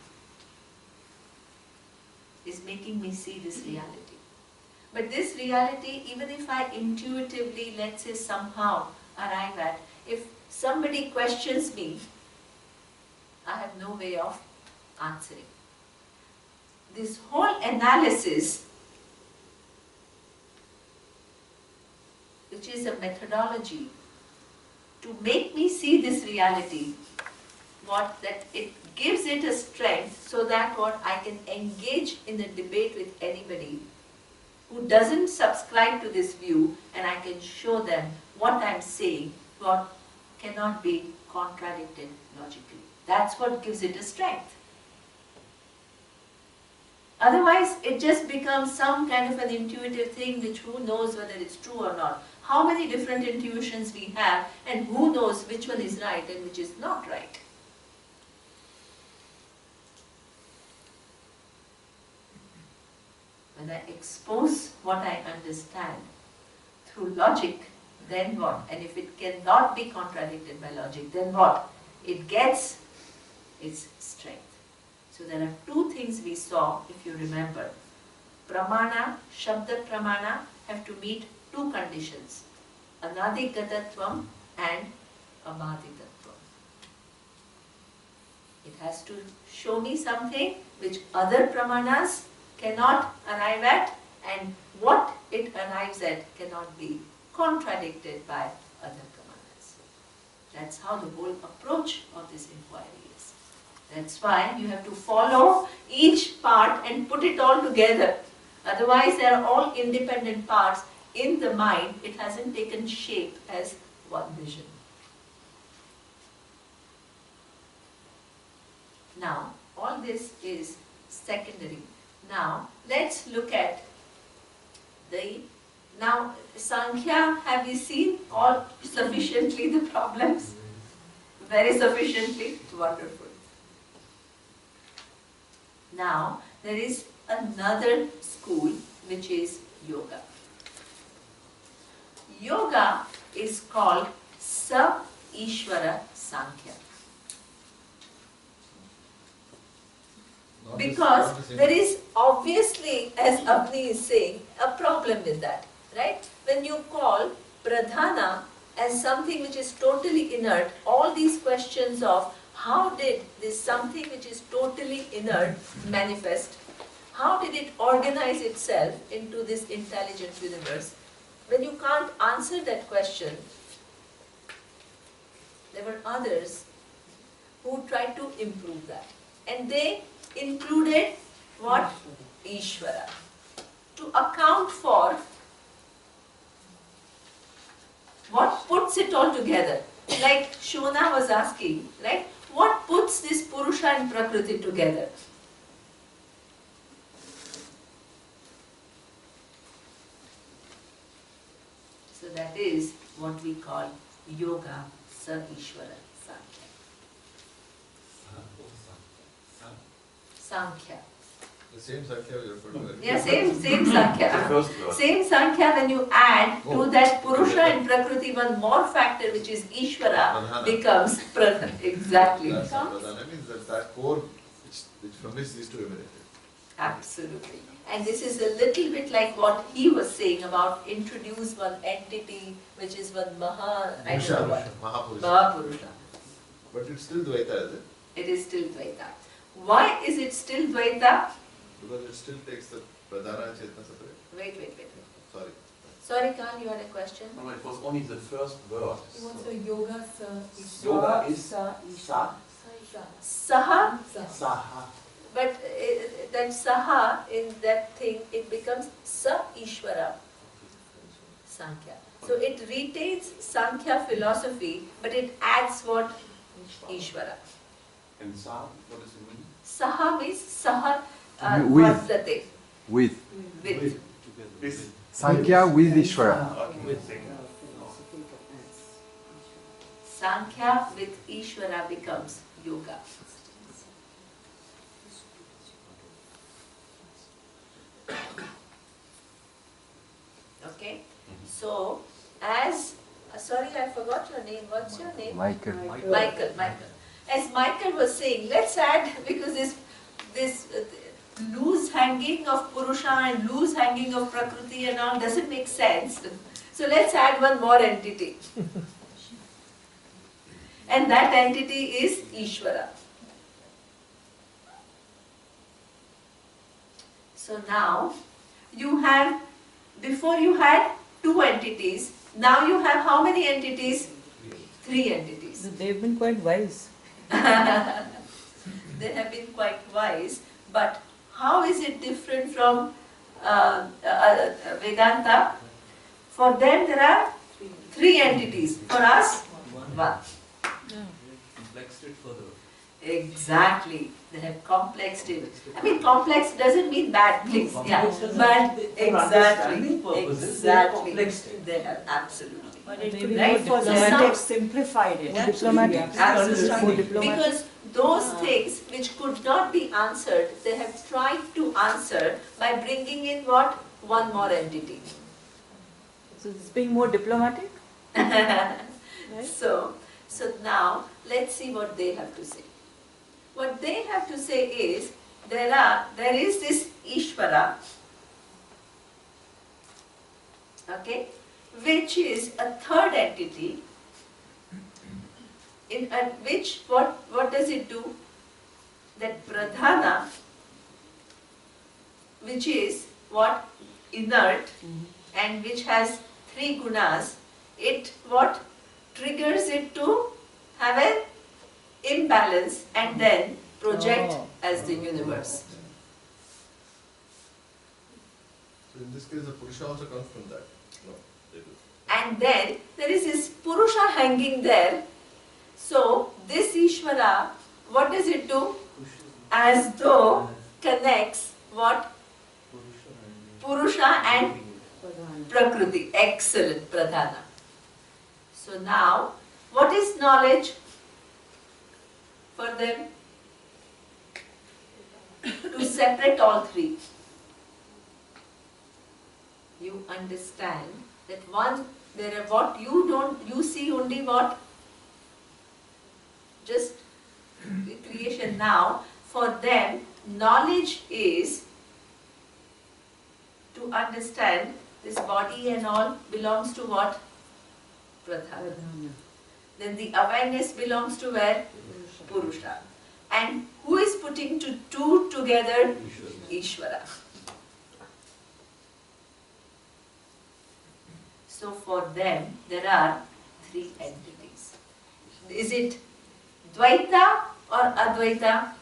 is making me see this reality. But this reality, even if I intuitively, let's say somehow arrive at, if somebody questions me, I have no way of answering. This whole analysis, which is a methodology to make me see this reality, that it gives it a strength so that what I can engage in a debate with anybody who doesn't subscribe to this view, and I can show them what I'm saying, what cannot be contradicted logically. That's what gives it a strength. Otherwise, it just becomes some kind of an intuitive thing which who knows whether it's true or not. How many different intuitions we have, and who knows which one is right and which is not right. When I expose what I understand through logic, then what? And if it cannot be contradicted by logic, then what? It gets its strength. So there are two things we saw, if you remember. Pramana, Shabda Pramana have to meet two conditions. Anadigatatvam and Abhaditatvam. It has to show me something which other Pramanas cannot arrive at, and what it arrives at cannot be contradicted by other Pramanas. That's how the whole approach of this inquiry is. That's why you have to follow each part and put it all together. Otherwise, they are all independent parts. In the mind, it hasn't taken shape as one vision. Now, all this is secondary. Now, let's look at the Now, Sankhya, have you seen all sufficiently the problems? Very sufficiently? Wonderful. Now, there is another school which is yoga. Yoga is called Sa-Ishvara Sankhya. Because there is obviously, as Avni is saying, a problem with that, right? When you call Pradhana as something which is totally inert, all these questions of how did this something which is totally inert manifest? How did it organize itself into this intelligent universe? When you can't answer that question, there were others who tried to improve that. And they included what? Ishvara. To account for what puts it all together. Like Shona was asking, right? What puts this Purusha and Prakriti together? So that is what we call Yoga Sa-Ishvara Sankhya. Sankhya. The same Sankhya we referred to. Yeah, same Sankhya. The first word. Same Sankhya, when you add to that Purusha and Prakriti one more factor which is Ishvara Pradhana. becomes Pradhana. Exactly. That's Pradhana means that core which from which these two emanated. Absolutely. And this is a little bit like what he was saying about introduce one entity which is one I don't know what. Mahapurusha. Mahapurusha. But it's still Dvaita, is it? It is still Dvaita. Why is it still Dvaita? Because it still takes the Pradhana and Chetana separate. Wait. Sorry. Sorry, Khan, you had a question? No, it was only the first word. He wants a yoga, sir. Yoga is sa, Saha, saha. but that Saha in that thing, it becomes Sa-Ishvara Sankhya. So it retains Sankhya philosophy, but it adds what? Ishvara. And Sa, what does it mean? Saha means Saha With. Vartate. With. With. Sankhya with Ishvara. Sankhya with Ishvara becomes yoga. Okay, so as sorry, I forgot your name. What's your name? Michael. Michael. As Michael was saying, let's add, because this loose hanging of Purusha and loose hanging of Prakriti and all doesn't make sense. So let's add one more entity. And that entity is Ishvara. So now you have, before you had two entities, now you have how many entities? Three entities. They've been quite wise. They have been quite wise, but how is it different from Vedanta? For them there are three entities, for us one. Complexed it further. Exactly, they have complexed it. I mean, complex doesn't mean bad things, yeah, but exactly, they have absolutely. But it could be Right? more diplomatic, simplified it. More diplomatic. Absolutely. More diplomatic. Because those things which could not be answered, they have tried to answer by bringing in what? One more entity. So it's being more diplomatic? Right? So now let's see what they have to say. What they have to say is, there is this Ishvara, okay, which is a third entity, in which what does it do? That Pradhana, which is what? Inert, and which has three gunas, it what? Triggers it to have an imbalance and then project as the universe. So in this case, the Purusha also comes from that. No, they do. And then there is this Purusha hanging there. So this Ishvara, what does it do? As though connects what? Purusha and Prakriti. Excellent, Pradhana. So now, what is knowledge for them? To separate all three. You understand that one, there are what you don't, you see only what? Just the creation. Now, for them, knowledge is to understand this body and all belongs to what? Pradhana. Then the awareness belongs to where? Purusha. And who is putting two together? Ishvara. So for them, there are three entities. Is it Dvaita or Advaita?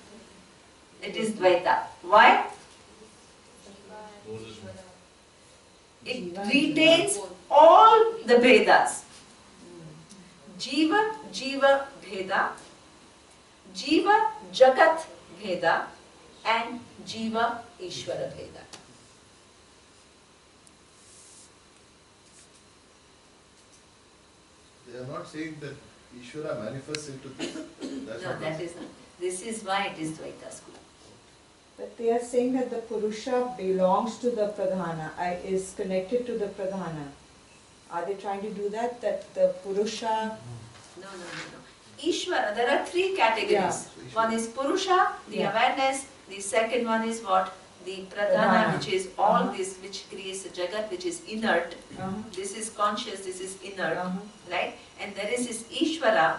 It is Dvaita. Why? It retains all the Vedas. Jiva, Jiva, Bheda, Jiva, Jagat, Bheda, and Jiva, Ishvara, Bheda. They are not saying that Ishvara manifests into this. That's No, what that is not. This is why it is Dvaita school. But they are saying that the Purusha belongs to the Pradhana, is connected to the Pradhana. Are they trying to do that? That the Purusha... No. Ishvara, there are three categories. Yeah. One is Purusha, the awareness. The second one is what? The Pradhana, which is all this, which creates a Jagat, which is inert. This is conscious, this is inert. Right? And there is this Ishvara,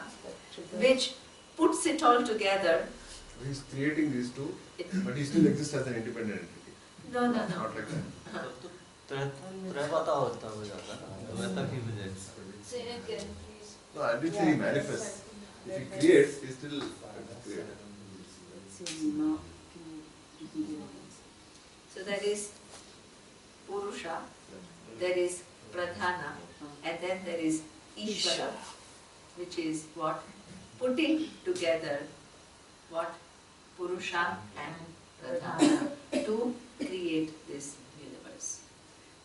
which puts it all together. He is creating these two, but he still exists as an independent entity. No. Not like that. Say it again, please. No, I didn't say he manifests. If he creates, he still creates. So there is Purusha, there is Pradhana, and then there is Ishvara, which is what? Putting together what? Purusha and Pradhana to create this universe.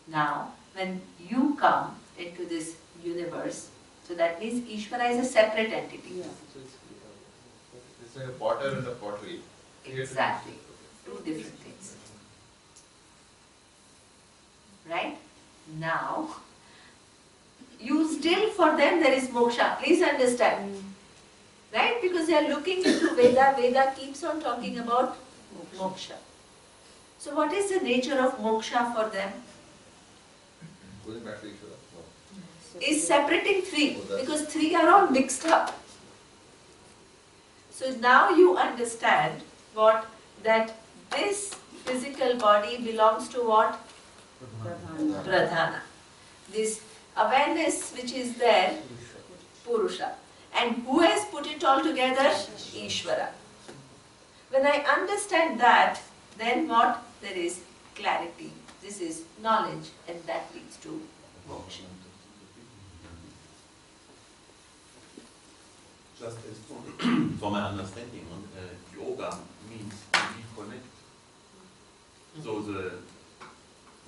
Now, when you come into this universe, so that means Ishvara is a separate entity. It's like a potter and a pottery. Exactly. Two different things. Right? Now, you still, for them there is moksha. Please understand. Right? Because they are looking into Veda. Veda keeps on talking about moksha. So what is the nature of moksha for them? Going back to Ishvara. Is separating three, because three are all mixed up. So now you understand what? That this physical body belongs to what? Pradhana. This awareness which is there, Purusha. And who has put it all together? Ishvara. When I understand that, then what? There is clarity. This is knowledge, and that leads to moksha. Just as for my understanding, yoga means to reconnect. So the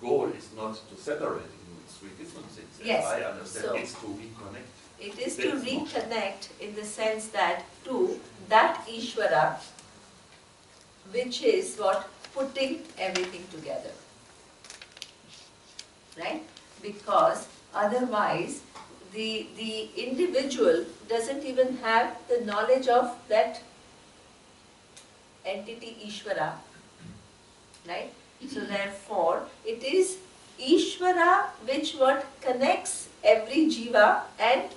goal is not to separate in three different things. Yes. As I understand, So it's to reconnect. it is to reconnect in the sense that to that Ishvara, which is what? Putting everything together. Right? Because otherwise the individual doesn't even have the knowledge of that entity Ishvara. Right? So therefore, it is Ishvara which what connects every jiva and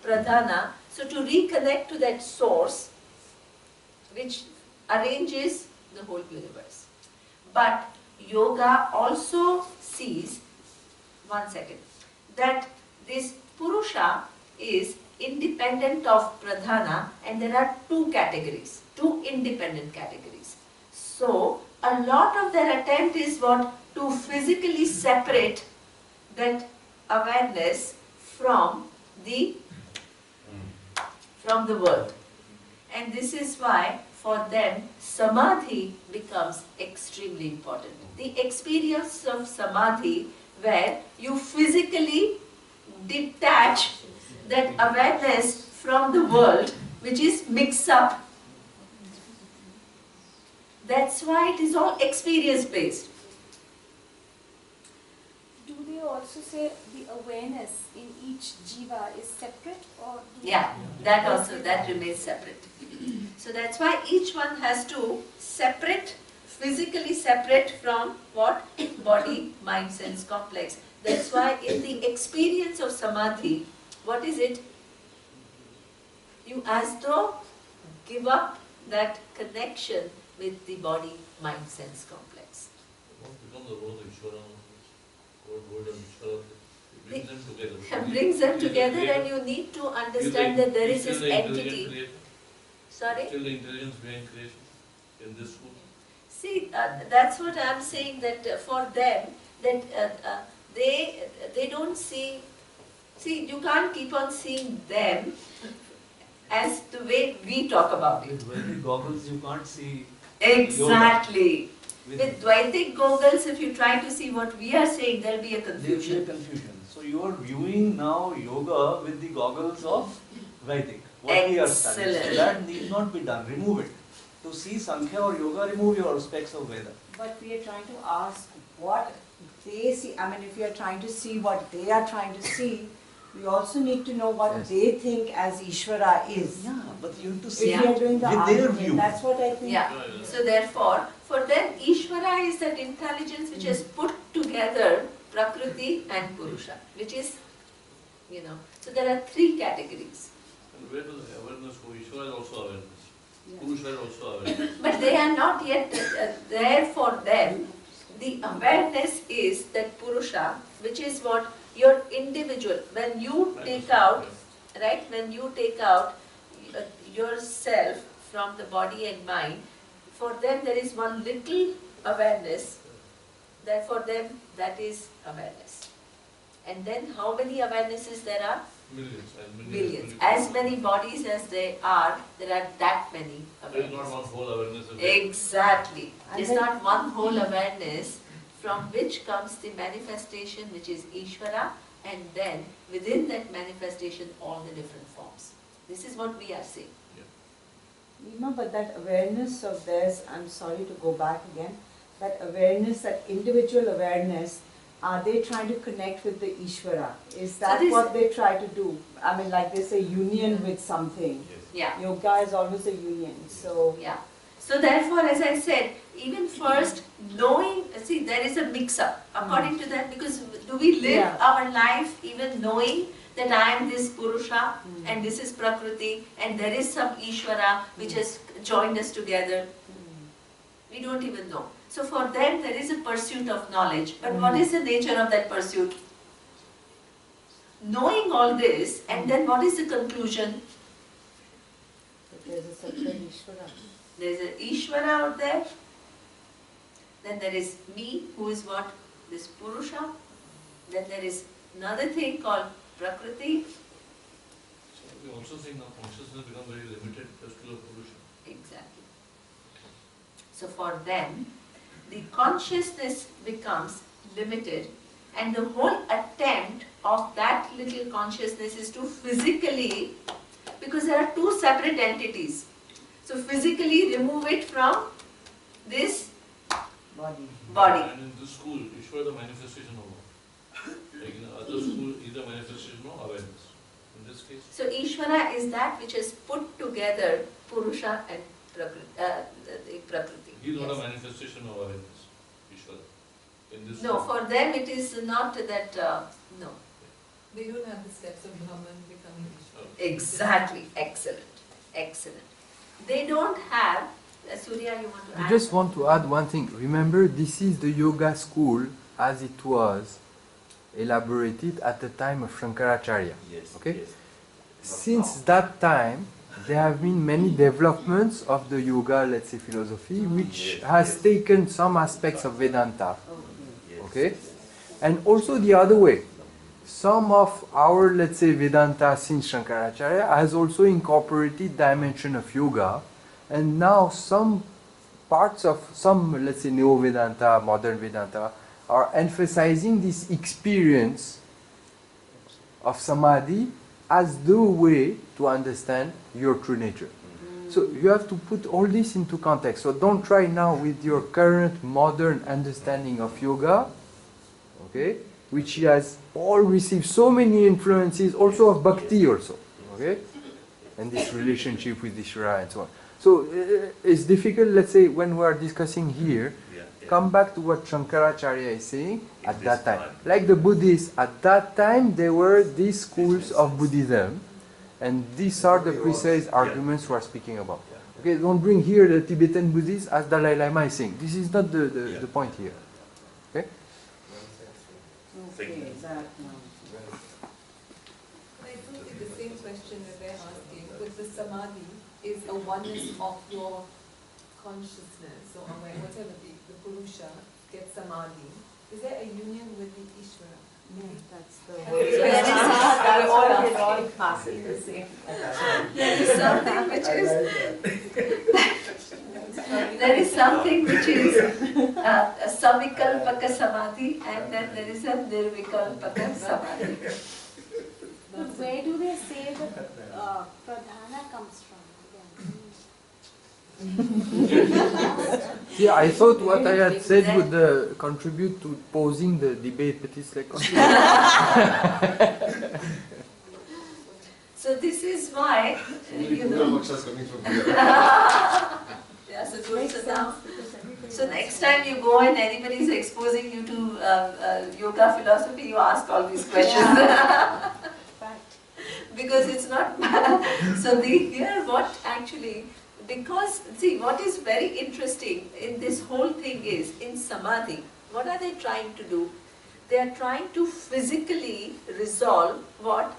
pradhana. So to reconnect to that source which arranges the whole universe. But yoga also sees, one second, that this Purusha is independent of pradhana, and there are two categories, two independent categories. So a lot of their attempt is what? To physically separate that awareness from the world. And this is why for them samadhi becomes extremely important. The experience of samadhi where you physically detach that awareness from the world, which is mixed up. That's why it is all experience based. Do they also say the awareness in each jiva is separate, or do Yeah, that also, that remains separate. So that's why each one has to separate, physically separate from what? Body, mind, sense complex. That's why in the experience of samadhi, what is it? You as though give up that connection with the body, mind, sense complex. Become the role of Ishvara, word of Ishvara, it brings them together. It brings them together, and you need to understand that there is this entity. Sorry? Still the intelligence behind creation in this school. See, that's what I'm saying, that for them, that they don't see, you can't keep on seeing them as the way we talk about it. With Vedic goggles, you can't see. Exactly. Yoga. With Dvaitic goggles, if you try to see what we are saying, there will be a confusion. So you are viewing now yoga with the goggles of Vedic. What we are studying. So that need not be done. Remove it. To see Sankhya or yoga, remove your aspects of Veda. But we are trying to ask what they see. I mean, if you are trying to see what they are trying to see, we also need to know what they think as Ishvara is. Yeah, but you have to see if we are doing the with their argument, view. that's what I think. Yeah. So therefore, for them, Ishvara is that intelligence which has put together Prakriti and Purusha, which is, so there are three categories. And where does the awareness go? Ishvara is also awareness. Purusha is also awareness. But they are not yet there for them. The awareness is that Purusha, which is what your individual, when you take out, right, when you take out yourself from the body and mind, for them there is one little awareness, that for them that is awareness. And then how many awarenesses there are? Millions. Millions. As many bodies as there are that many There is awarenesses. not one whole awareness. Exactly. And It's then- not one whole awareness from which comes the manifestation, which is Ishvara, and then within that manifestation all the different forms. This is what we are saying. Neema, but that awareness of theirs, I'm sorry to go back again, that awareness, that individual awareness, are they trying to connect with the Ishvara? Is that this- what they try to do? I mean, like they say, union with something. Yeah. Yoga is always a union. So Yeah. So therefore, as I said, even first knowing, see, there is a mix-up according to that, because do we live our life even knowing that I am this Purusha and this is Prakriti and there is some Ishvara which has joined us together? We don't even know. So for them there is a pursuit of knowledge. But what is the nature of that pursuit? Knowing all this, and then what is the conclusion? that there's a separate Ishvara. There is an Ishvara out there. Then there is me, who is what? This Purusha. Then there is another thing called Prakriti. So we also think now consciousness becomes very limited just to the Purusha. Exactly. So for them, the consciousness becomes limited, and the whole attempt of that little consciousness is to physically, because there are two separate entities, so physically remove it from this body. And in this school, Ishvara is the manifestation of what? Like in other school, either manifestation or awareness. In this case, So Ishvara is that which has put together Purusha and the Prakriti. he is not a Yes. manifestation of awareness. Ishvara. In this No, school. for them it is not that, no. They don't have the steps of Brahman becoming Ishvara. Exactly, excellent, excellent. They don't have, Surya, you want to I add? just want to add one thing. Remember, this is the yoga school as it was elaborated at the time of Shankaracharya. Yes. Okay? Yes. Since that time, there have been many developments of the yoga, let's say, philosophy, which has taken some aspects of Vedanta. Okay? And also the other way. Some of our, let's say, Vedanta since Shankaracharya has also incorporated dimension of yoga, and now some parts of some, let's say, Neo-Vedanta, modern Vedanta, are emphasizing this experience of samadhi as the way to understand your true nature. So you have to put all this into context. So don't try now with your current modern understanding of yoga, okay, which has all received so many influences, also of bhakti also, okay, and this relationship with Ishvara and so on. So it's difficult, let's say, when we are discussing here, come back to what Shankaracharya is saying at that time. Like the Buddhists, at that time there were these schools of Buddhism, and these are the precise arguments we are speaking about. Okay, don't bring here the Tibetan Buddhists as Dalai Lama is saying. This is not the point here. Okay? Okay, that now. I think the same question that they're asking with the samadhi is a oneness of your consciousness, or whatever the Purusha gets samadhi. Is there a union with the Ishvara? That's the That's all we're all passing the same. There is something which is there is something which is a savikalpaka samadhi, and then there is a nirvikalpaka samadhi. But where do they say that pradhana comes from? Yeah, I thought what I had said would contribute to posing the debate, but it's like... So this is why, you know... coming from here. Yeah, so good. So next time you go and anybody is exposing you to yoga philosophy, you ask all these questions. Because it's not... So here what actually... Because, see, what is very interesting in this whole thing is, in samadhi, what are they trying to do? They are trying to physically resolve what?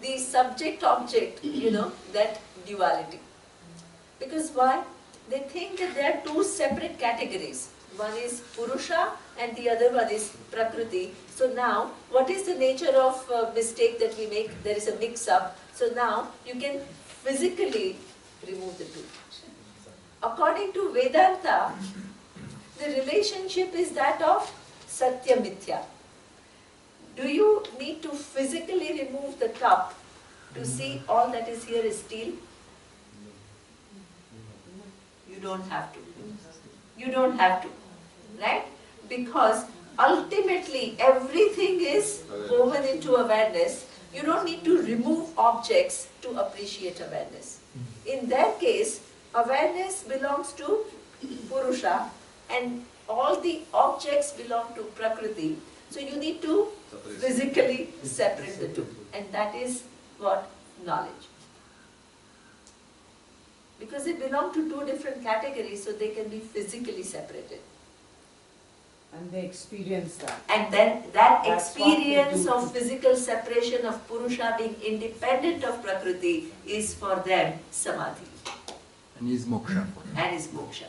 The subject-object, you know, that duality. Because why? They think that there are two separate categories. One is Purusha and the other one is Prakriti. So now, what is the nature of mistake that we make? There is a mix-up. So now, you can physically remove the two. According to Vedanta, the relationship is that of Satya Mithya. Do you need to physically remove the cup to see all that is here is steel? You don't have to. You don't have to. Right? Because ultimately everything is woven into awareness. You don't need to remove objects to appreciate awareness. In that case, awareness belongs to Purusha and all the objects belong to Prakriti. So you need to physically separate the two. And that is what? Knowledge. Because they belong to two different categories, so they can be physically separated. And they experience that. And then that experience of physical separation of Purusha being independent of Prakriti is for them samadhi. And is moksha. And is moksha.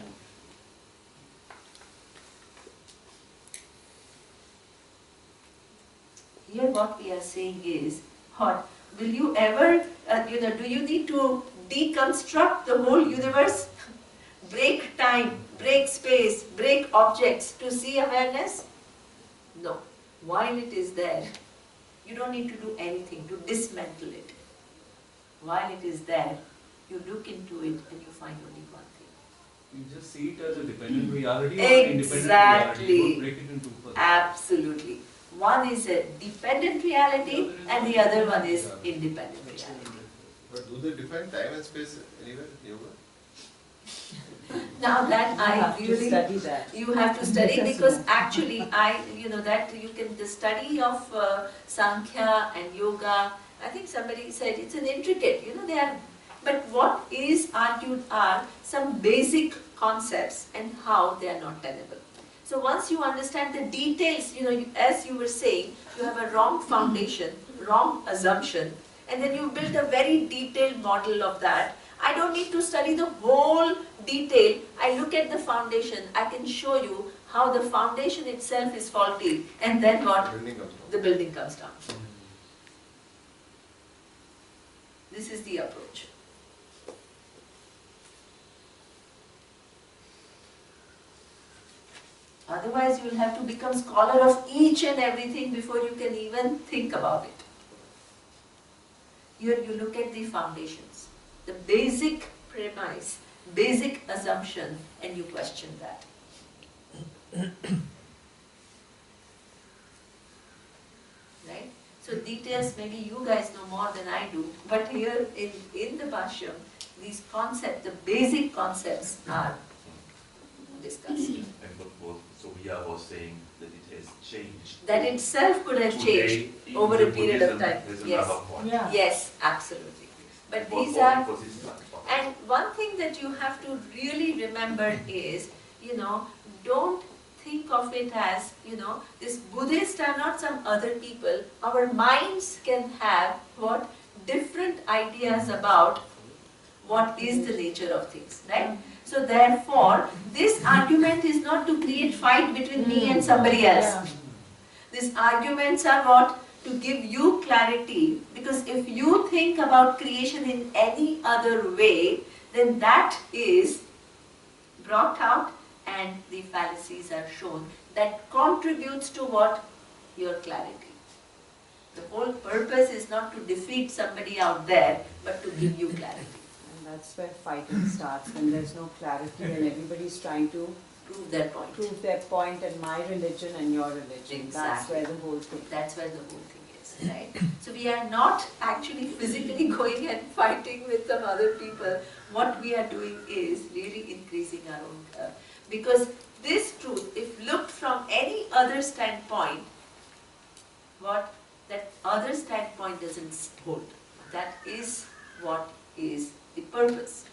Here what we are saying is, what? Will you ever, do you need to deconstruct the whole universe? Break time, break space, break objects to see awareness? No. While it is there, you don't need to do anything to dismantle it. While it is there, you look into it and you find only one thing. You just see it as a dependent reality or independent reality. You don't break it into two. Absolutely. One is a dependent reality and the other one is independent reality. But do they define time and space anywhere in yoga? Now that I really, study that. you have to study because actually that you can, the study of Sankhya and yoga, I think somebody said it's an intricate, they are, but what is argued are some basic concepts and how they are not tenable. So once you understand the details, as you were saying, you have a wrong foundation, wrong assumption, and then you build a very detailed model of that. I don't need to study the whole detail. I look at the foundation. I can show you how the foundation itself is faulty, and then what? The building comes down. This is the approach. Otherwise, you will have to become scholar of each and everything before you can even think about it. Here you look at the foundations, the basic premise, basic assumption, and you question that. Right? So details, maybe you guys know more than I do, but here in the Bhasyam, these concepts, the basic concepts are discussed. And what Sophia was saying, that it has changed. That itself could have Today, changed over a period of time. Is Yes, another point. yes, absolutely. But For- these for- are, for this one. and one thing that you have to really remember is, don't think of it as, this Buddhists are not some other people. Our minds can have what? Different ideas about what is the nature of things, right? So therefore, this argument is not to create fight between me and somebody else. These arguments are what? To give you clarity, because if you think about creation in any other way, then that is brought out and the fallacies are shown. That contributes to what? Your clarity. The whole purpose is not to defeat somebody out there, but to give you clarity. And that's where fighting starts, when there's no clarity and everybody's trying to prove their point. Prove their point, and my religion and your religion. Exactly. That's where the whole thing. That's where the whole thing is, right? So we are not actually physically going and fighting with some other people. What we are doing is really increasing our own because this truth, if looked from any other standpoint, that other standpoint doesn't hold. That is what is the purpose.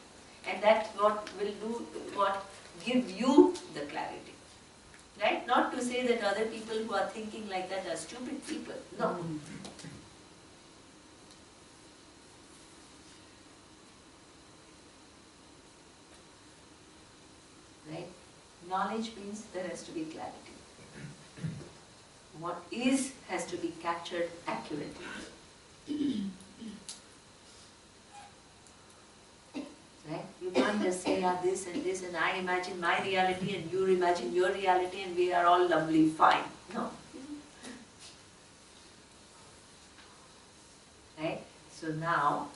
And that's what will do, what give you the clarity. Right? Not to say that other people who are thinking like that are stupid people. No. Right? Knowledge means there has to be clarity. What is has to be captured accurately. Right? You can't just say, this and this, and I imagine my reality and you imagine your reality and we are all lovely, fine. No. Right? So now,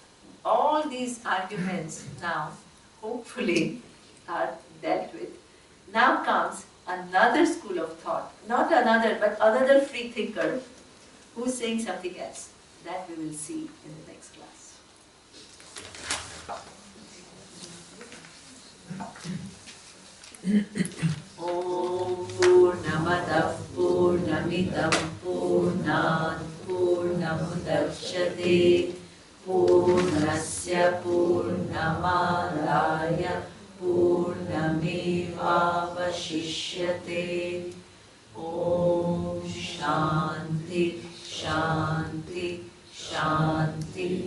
all these arguments now, hopefully, are dealt with. Now comes another school of thought, not another, but another free thinker who's saying something else. That we will see in the next class. Om Purnamadah Purnamidam Purnat Purnamudachyate Purnasya Purnamadaya Purnamevavashishyate. Om Shanti Shanti Shanti